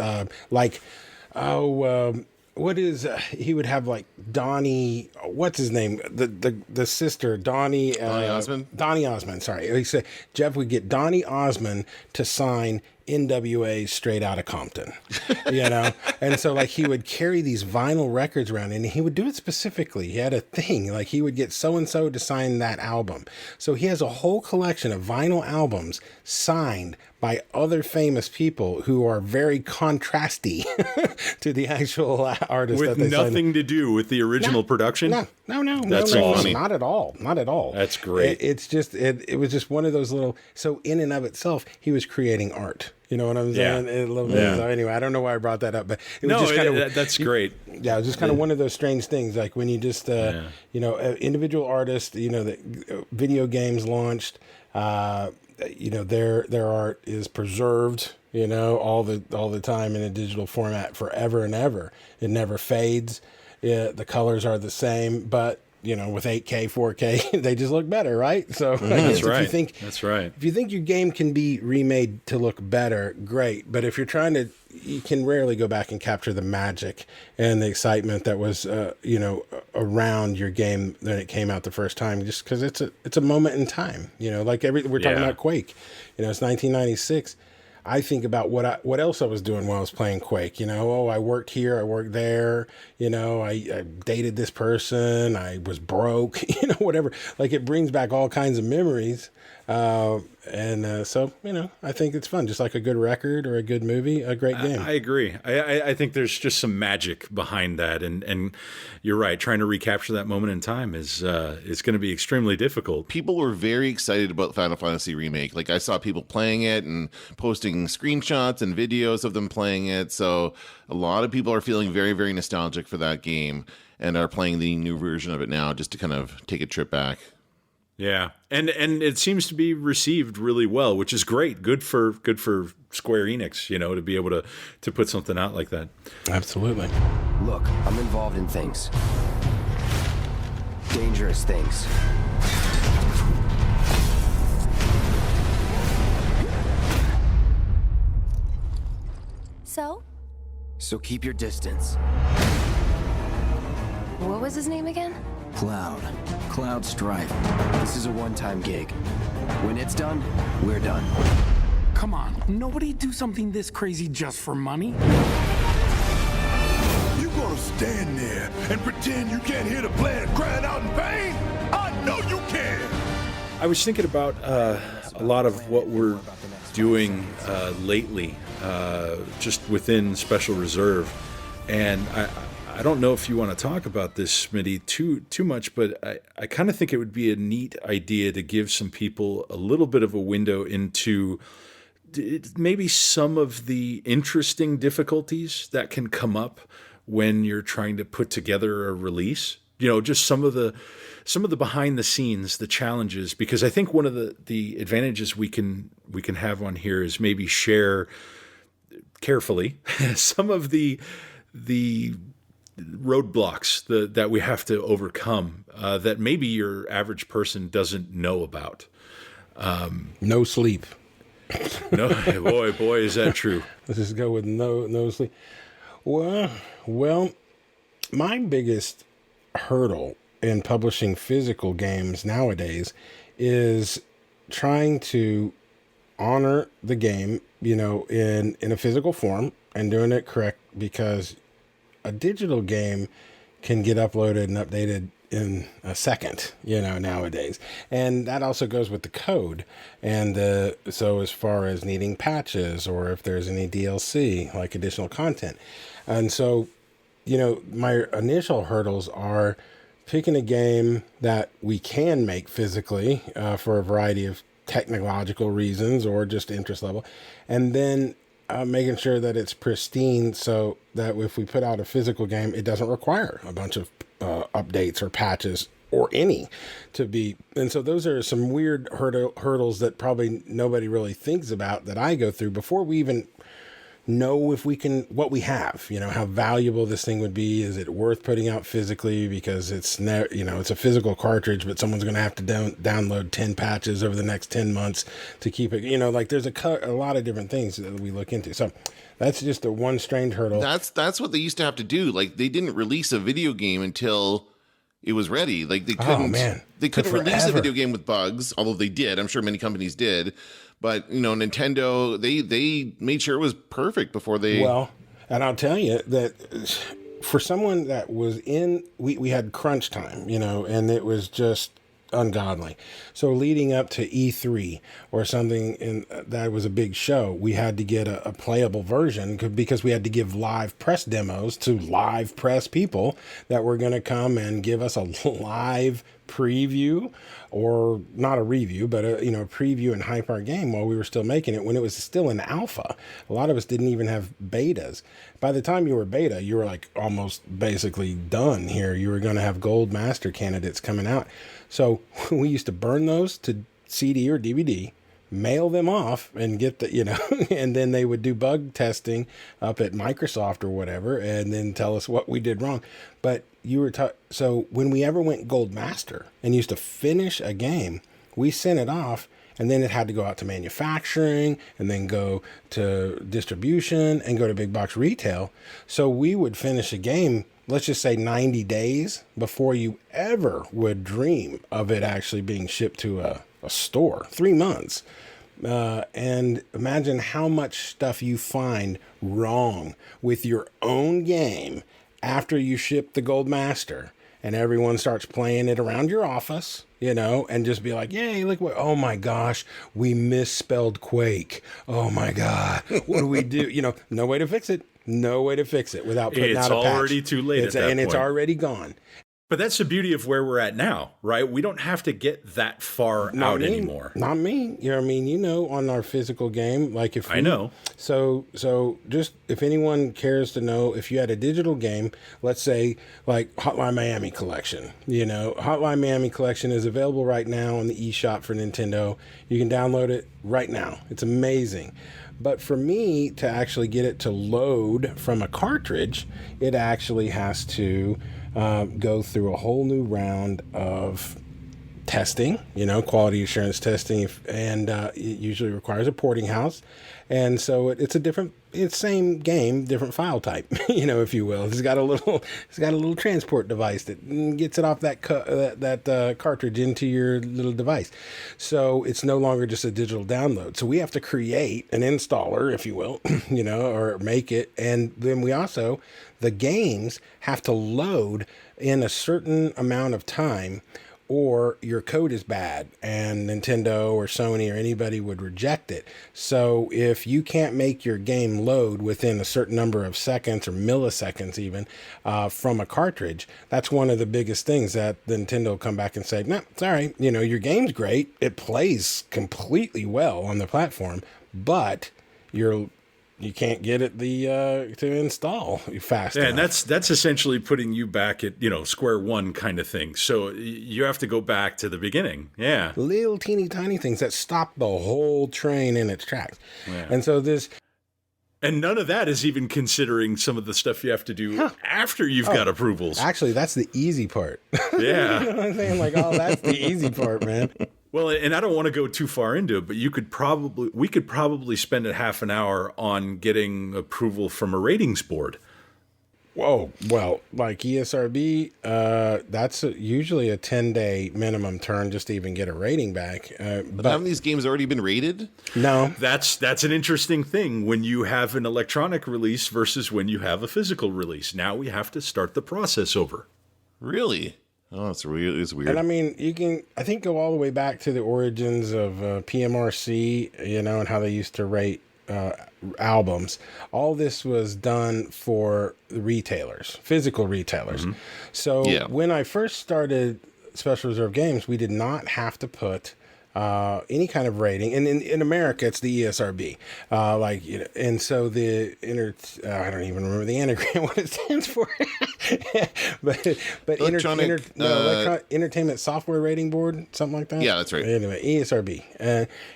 what is he would have like Donnie, what's his name, the sister Donnie Osmond. Donnie Osmond, sorry. He said Jeff would get Donnie Osmond to sign NWA Straight Outta Compton, and so like he would carry these vinyl records around, and he would do it specifically. He had a thing, like he would get so and so to sign that album. So he has a whole collection of vinyl albums signed by other famous people who are very contrasty to the actual artist. With nothing to do with the original production? No. That's funny. Not at all. That's great. It was just one of those little, so in and of itself, he was creating art. You know what I'm saying? Yeah. So anyway, I don't know why I brought that up, but it was just kind of, that's great. Yeah, it was just kind of one of those strange things. Like when you just, individual artists, the video games launched, their art is preserved, all the time in a digital format forever and ever. It never fades. The colors are the same, but with 8K, 4K, they just look better, right? So that's right. If you think your game can be remade to look better, great. But if you're you can rarely go back and capture the magic and the excitement that was, around your game when it came out the first time, just because it's a moment in time. We're talking about Quake. It's 1996. I think about what else I was doing while I was playing Quake. I worked here, I worked there. I dated this person. I was broke. Whatever. Like it brings back all kinds of memories. So I think it's fun, just like a good record or a good movie, a great game. I agree. I think there's just some magic behind that, and you're right. Trying to recapture that moment in time is going to be extremely difficult. People were very excited about Final Fantasy Remake. Like I saw people playing it and posting screenshots and videos of them playing it. So a lot of people are feeling very, very nostalgic for that game and are playing the new version of it now just to kind of take a trip back. Yeah, and it seems to be received really well, which is great. Good for Square Enix, to be able to put something out like that. Absolutely. Look, I'm involved in things. Dangerous things. So keep your distance. What was his name again? Cloud Strife. This is a one-time gig. When it's done, we're done. Come on, nobody do something this crazy just for money. You gonna stand there and pretend you can't hear the planet crying out in pain? I know you can! I was thinking about a lot of what we're doing lately, just within Special Reserve, and I don't know if you want to talk about this, Smitty, too much, but I kind of think it would be a neat idea to give some people a little bit of a window into maybe some of the interesting difficulties that can come up when you're trying to put together a release. Just some of the behind the scenes, the challenges, because I think one of the advantages we can have on here is maybe share carefully some of the roadblocks that we have to overcome that maybe your average person doesn't know about. No sleep. No, boy, is that true. Let's just go with no sleep. Well, my biggest hurdle in publishing physical games nowadays is trying to honor the game, in a physical form and doing it correct, because a digital game can get uploaded and updated in a second, nowadays. And that also goes with the code. And so as far as needing patches or if there's any DLC, like additional content. And so, my initial hurdles are picking a game that we can make physically for a variety of technological reasons or just interest level. And then making sure that it's pristine so that if we put out a physical game, it doesn't require a bunch of updates or patches or any to be. And so those are some weird hurdles that probably nobody really thinks about that I go through before we even know if we can, what we have, how valuable this thing would be. Is it worth putting out physically because it's it's a physical cartridge, but someone's going to have to download 10 patches over the next 10 months to keep it, like there's a lot of different things that we look into. So that's just a one strange hurdle. That's what they used to have to do. Like they didn't release a video game until it was ready. Like they couldn't, they couldn't release a video game with bugs, although they did. I'm sure many companies did. But, Nintendo, they made sure it was perfect before they... Well, and I'll tell you that for someone that was we had crunch time, and it was just ungodly. So leading up to E3 or something, that was a big show, we had to get a playable version because we had to give live press demos to live press people that were going to come and give us a live preview, or not a review, but a preview and hype our game while we were still making it when it was still in alpha. A lot of us didn't even have betas. By the time you were beta, you were like almost basically done here. You were going to have gold master candidates coming out. So we used to burn those to CD or DVD, mail them off and get and then they would do bug testing up at Microsoft or whatever, and then tell us what we did wrong. But so when we ever went gold master and used to finish a game, we sent it off, and then it had to go out to manufacturing and then go to distribution and go to big box retail. So we would finish a game, let's just say 90 days before you ever would dream of it actually being shipped to a store. 3 months. And imagine how much stuff you find wrong with your own game after you ship the gold master and everyone starts playing it around your office, and just be like, yay, look what, oh my gosh, we misspelled Quake. Oh my God, what do we do? No way to fix it. No way to fix it without putting out a patch. It's already too late at that point. It's already gone. But that's the beauty of where we're at now, right? We don't have to get that far out anymore. Not me. On our physical game, like if I know. So just if anyone cares to know, if you had a digital game, let's say like Hotline Miami Collection, Hotline Miami Collection is available right now on the eShop for Nintendo. You can download it right now. It's amazing. But for me to actually get it to load from a cartridge, it actually has to go through a whole new round of testing, quality assurance testing, and it usually requires a porting house. And so it's same game, different file type, if you will. It's got a little transport device that gets it off that cartridge into your little device. So it's no longer just a digital download. So we have to create an installer, if you will, or make it. And then the games have to load in a certain amount of time, or your code is bad and Nintendo or Sony or anybody would reject it. So if you can't make your game load within a certain number of seconds or milliseconds even from a cartridge, that's one of the biggest things that Nintendo will come back and say, no, sorry, your game's great. It plays completely well on the platform, but you can't get it to install fast enough. And that's essentially putting you back at square one kind of thing. So you have to go back to the beginning. Yeah, little teeny tiny things that stop the whole train in its tracks. Yeah. And so and none of that is even considering some of the stuff you have to do after you've got approvals. Actually, that's the easy part. Yeah, you know what I'm saying? Like, that's the easy part, man. Well, and I don't want to go too far into it, but we could probably spend a half an hour on getting approval from a ratings board. Whoa, well, like ESRB, that's usually a 10-day minimum turn just to even get a rating back. But haven't these games already been rated? No. That's an interesting thing when you have an electronic release versus when you have a physical release. Now we have to start the process over. Really? Oh, it's weird. And I mean, you can, I think, go all the way back to the origins of PMRC, and how they used to rate albums. All this was done for retailers, physical retailers. Mm-hmm. So when I first started Special Reserve Games, we did not have to put any kind of rating, and in America it's the ESRB, and so I don't even remember the anagram what it stands for, but Electronic Entertainment Software Rating Board, something like that. Yeah, that's right. Anyway, ESRB,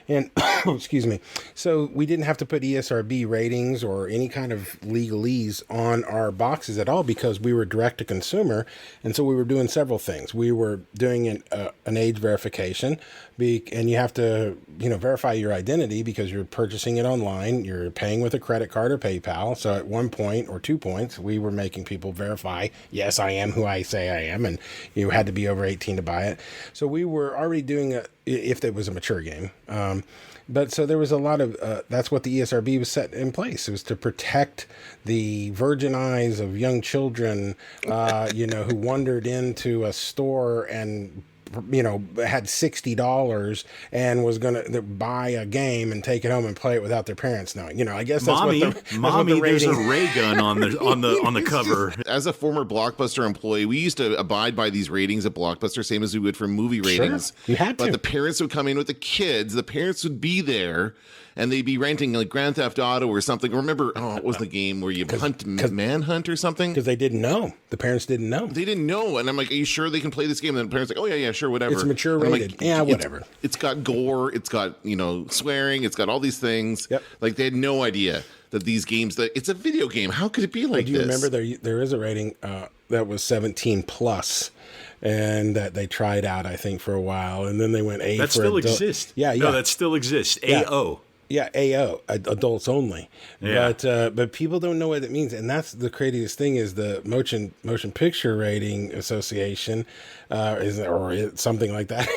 and excuse me. So we didn't have to put ESRB ratings or any kind of legalese on our boxes at all because we were direct to consumer, and so we were doing several things. We were doing an age verification, and you have to verify your identity because you're purchasing it online. You're paying with a credit card or PayPal. So at 1 point or 2 points, we were making people verify, yes, I am who I say I am, and you had to be over 18 to buy it. So we were already doing if it was a mature game. But so there was a lot of, that's what the ESRB was set in place. It was to protect the virgin eyes of young children, who wandered into a store and, had $60 and was going to buy a game and take it home and play it without their parents knowing. I guess that's Mommy, there's a ray gun on the cover. As a former Blockbuster employee, we used to abide by these ratings at Blockbuster, same as we would for movie ratings. Sure, you had to. But the parents would come in with the kids. The parents would be there, and they'd be renting like Grand Theft Auto or something. Remember, what was the game where you manhunt or something? Because they didn't know. The parents didn't know. They didn't know. And I'm like, are you sure they can play this game? And the parents like, oh, yeah, sure, whatever. It's mature rated. Like, whatever. It's got gore. It's got, swearing. It's got all these things. Yep. Like, they had no idea that these games, that it's a video game. How could it be like this? Do you remember there is a rating that was 17 plus? And that they tried out, I think, for a while, and then they went A. That still exists. Yeah. No, that still exists. Yeah. AO. Yeah, AO, adults only. Yeah. But people don't know what it means, and that's the craziest thing is the Motion Picture Rating Association, or something like that.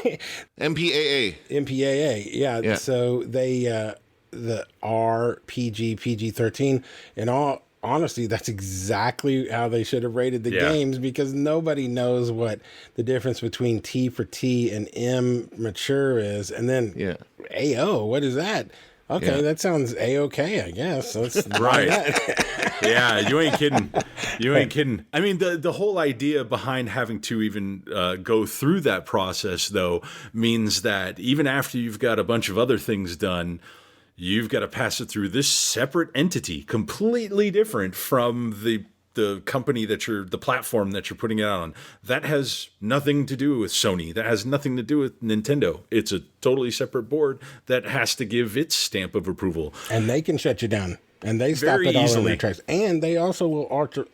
MPAA. Yeah. So they the PG-13, in all honesty, that's exactly how they should have rated the games, because nobody knows what the difference between T for T and M mature is. And then AO, what is that? Okay, that sounds A-okay, I guess. Let's right. Yeah, you ain't kidding. You ain't kidding. I mean, the whole idea behind having to even go through that process, though, means that even after you've got a bunch of other things done, you've got to pass it through this separate entity, completely different from the company the platform that you're putting it out on. That has nothing to do with Sony. That has nothing to do with Nintendo. It's a totally separate board that has to give its stamp of approval. And they can shut you down. And they stop it all in their tracks. And they also will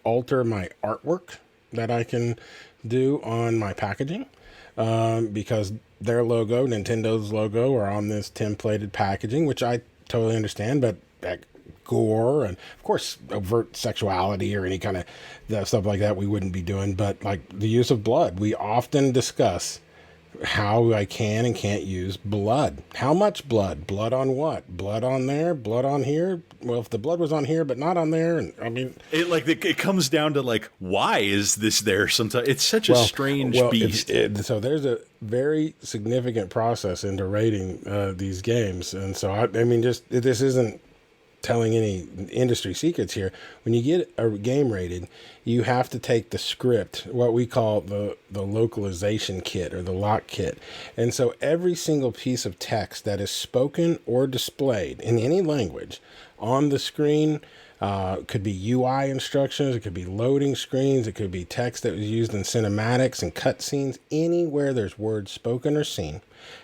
alter my artwork that I can do on my packaging. Because their logo, Nintendo's logo, are on this templated packaging, which I totally understand, but gore and of course overt sexuality or any kind of stuff like that we wouldn't be doing. But like the use of blood, we often discuss how I can and can't use blood. How much blood? Blood on what? Blood on there? Blood on here? Well, if the blood was on here but not on there, and I mean, it comes down to like, why is this there? Sometimes it's such a strange beast. So there's a very significant process into rating these games, and so I mean, just this isn't telling any industry secrets here. When you get a game rated, you have to take the script, what we call the localization kit or the lock kit. And so every single piece of text that is spoken or displayed in any language on the screen, could be UI instructions, it could be loading screens, it could be text that was used in cinematics and cutscenes, anywhere there's words spoken or seen.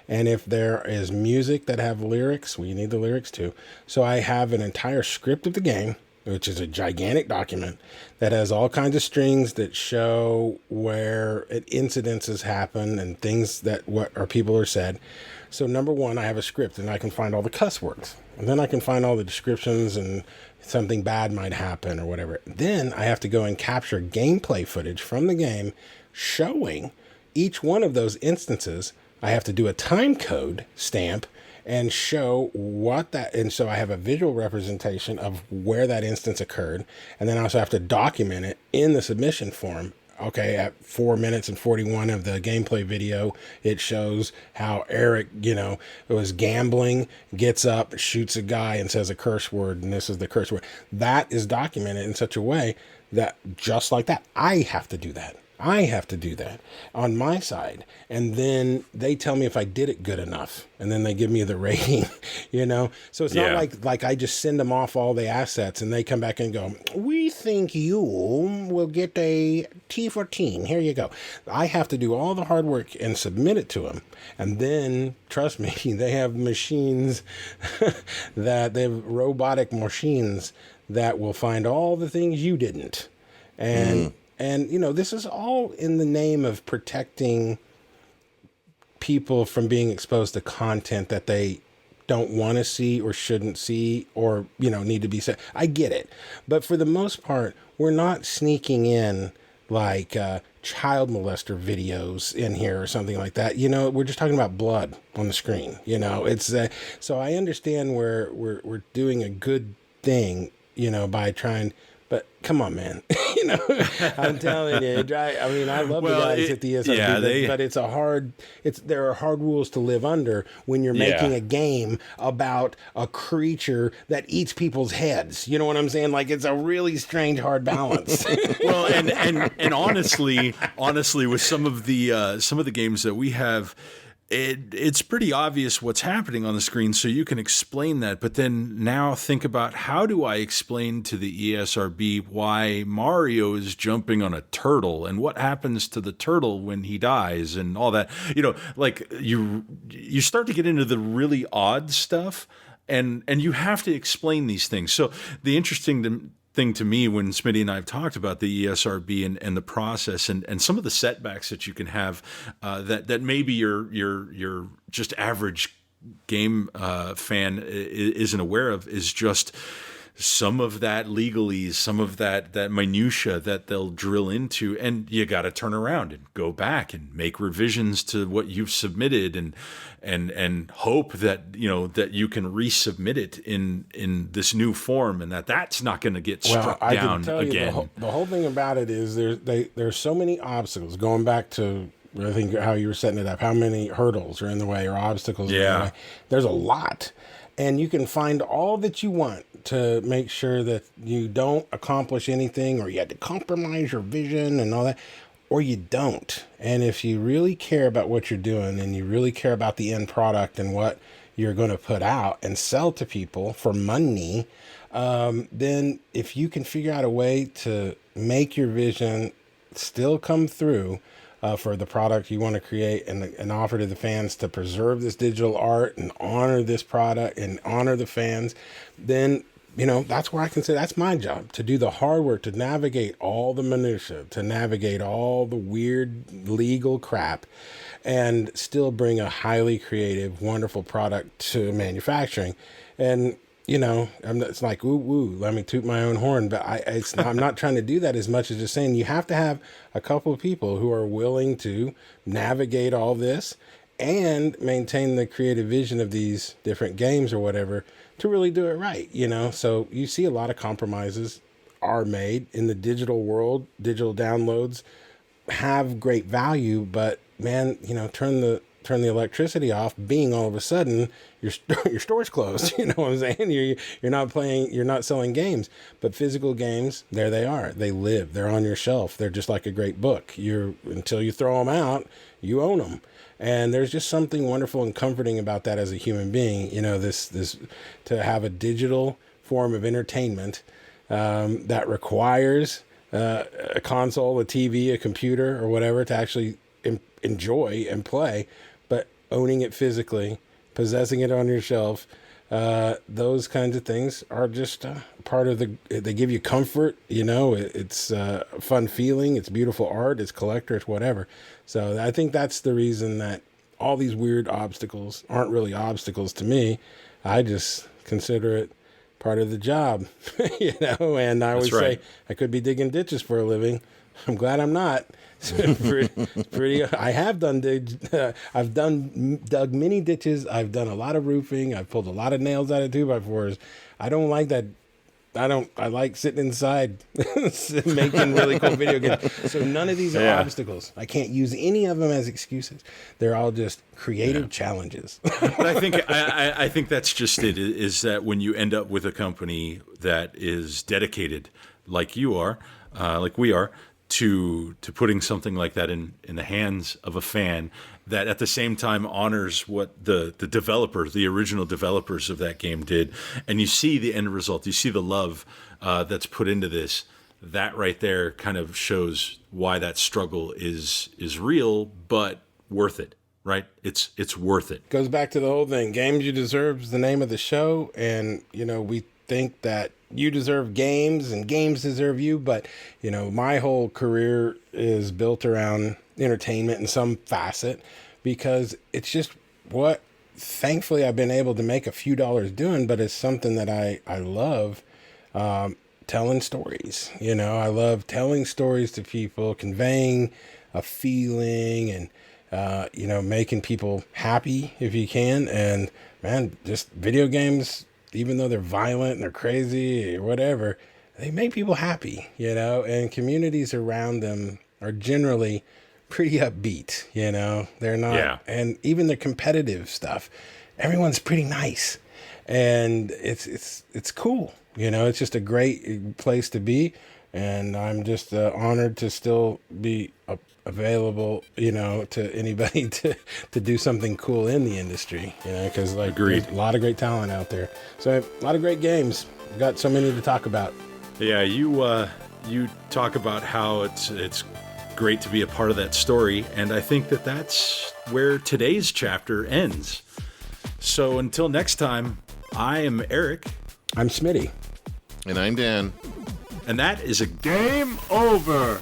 And if there is music that have lyrics, we need the lyrics too. So I have an entire script of the game, which is a gigantic document that has all kinds of strings that show where incidences happen and things that people are said. So number one, I have a script and I can find all the cuss words. And then I can find all the descriptions and something bad might happen or whatever. Then I have to go and capture gameplay footage from the game showing each one of those instances. I have to do a time code stamp and show and so I have a visual representation of where that instance occurred. And then I also have to document it in the submission form. Okay, at 4 minutes and 41 of the gameplay video, it shows how Erik, was gambling, gets up, shoots a guy and says a curse word, and this is the curse word. That is documented in such a way that just like that, I have to do that. I have to do that on my side. And then they tell me if I did it good enough. And then they give me the rating, So it's not like I just send them off all the assets and they come back and go, we think you will get a T14. Here you go. I have to do all the hard work and submit it to them. And then, trust me, they have machines they have robotic machines that will find all the things you didn't. And this is all in the name of protecting people from being exposed to content that they don't want to see or shouldn't see or, need to be said. I get it. But for the most part, we're not sneaking in like child molester videos in here or something like that. We're just talking about blood on the screen. It's so I understand we're doing a good thing, by trying. But come on, man. I'm telling you. I love the guys at the ESRB, but there are hard rules to live under when you're making a game about a creature that eats people's heads. You know what I'm saying? Like, it's a really strange, hard balance. Well, and honestly, with some of the games that we have, it's pretty obvious what's happening on the screen, so you can explain that. But then now think about, how do I explain to the ESRB why Mario is jumping on a turtle and what happens to the turtle when he dies and all that? You start to get into the really odd stuff, and you have to explain these things. So the interesting thing to me, when Smitty and I have talked about the ESRB and the process and some of the setbacks that you can have, that maybe your just average game fan isn't aware of, is just some of that legalese, some of that minutia that they'll drill into, and you got to turn around and go back and make revisions to what you've submitted, and hope that that you can resubmit it in this new form, and that's not going to get struck down again. The whole thing about it is there's so many obstacles. Going back to, I think, how you were setting it up, how many hurdles are in the way or obstacles are in the way. There's a lot. And you can find all that you want to make sure that you don't accomplish anything, or you had to compromise your vision and all that, or you don't. And if you really care about what you're doing and you really care about the end product and what you're going to put out and sell to people for money, then if you can figure out a way to make your vision still come through, for the product you want to create, and offer to the fans to preserve this digital art and honor this product and honor the fans, then, that's where I can say that's my job, to do the hard work, to navigate all the minutia, to navigate all the weird legal crap, and still bring a highly creative, wonderful product to manufacturing. And it's like, ooh, woo, let me toot my own horn. But I'm not trying to do that as much as just saying you have to have a couple of people who are willing to navigate all this and maintain the creative vision of these different games or whatever to really do it right, So you see a lot of compromises are made in the digital world. Digital downloads have great value, but man, turn the electricity off, being all of a sudden your store's closed. You know what I'm saying? You're not selling games. But physical games, there they are. They live. They're on your shelf. They're just like a great book. Until you throw them out, you own them. And there's just something wonderful and comforting about that as a human being. This to have a digital form of entertainment that requires a console, a TV, a computer, or whatever to actually enjoy and play, but owning it physically, possessing it on your shelf, those kinds of things are just part of they give you comfort, it's a fun feeling, it's beautiful art, it's collector, it's whatever. So I think that's the reason that all these weird obstacles aren't really obstacles to me. I just consider it part of the job, and I always say I could be digging ditches for a living. I'm glad I'm not. Pretty. I have done dug many ditches. I've done a lot of roofing. I've pulled a lot of nails out of 2x4s. I don't like that. I like sitting inside making really cool video games. So none of these are obstacles. I can't use any of them as excuses. They're all just creative challenges. But I think that's just it, is that when you end up with a company that is dedicated, like you are, like we are, to putting something like that in the hands of a fan that at the same time honors what the developers, the original developers of that game did. And you see the end result. You see the love that's put into this. That right there kind of shows why that struggle is real, but worth it, right? It's worth it. Goes back to the whole thing. Games You Deserve is the name of the show. And, we think that you deserve games and games deserve you. But, my whole career is built around entertainment in some facet because it's just what thankfully I've been able to make a few dollars doing, but it's something that I love. Telling stories, I love telling stories to people, conveying a feeling and, making people happy if you can. And man, just video games, even though they're violent and they're crazy or whatever, they make people happy, and communities around them are generally pretty upbeat, they're not, yeah. And even the competitive stuff, everyone's pretty nice and it's cool. It's just a great place to be, and I'm just honored to still be available, to anybody to do something cool in the industry, because there's a lot of great talent out there. So a lot of great games. We've got so many to talk about. Yeah, you talk about how it's great to be a part of that story, and I think that's where today's chapter ends. So until next time, I am Erik. I'm Smitty. And I'm Dan. And that is a Game over.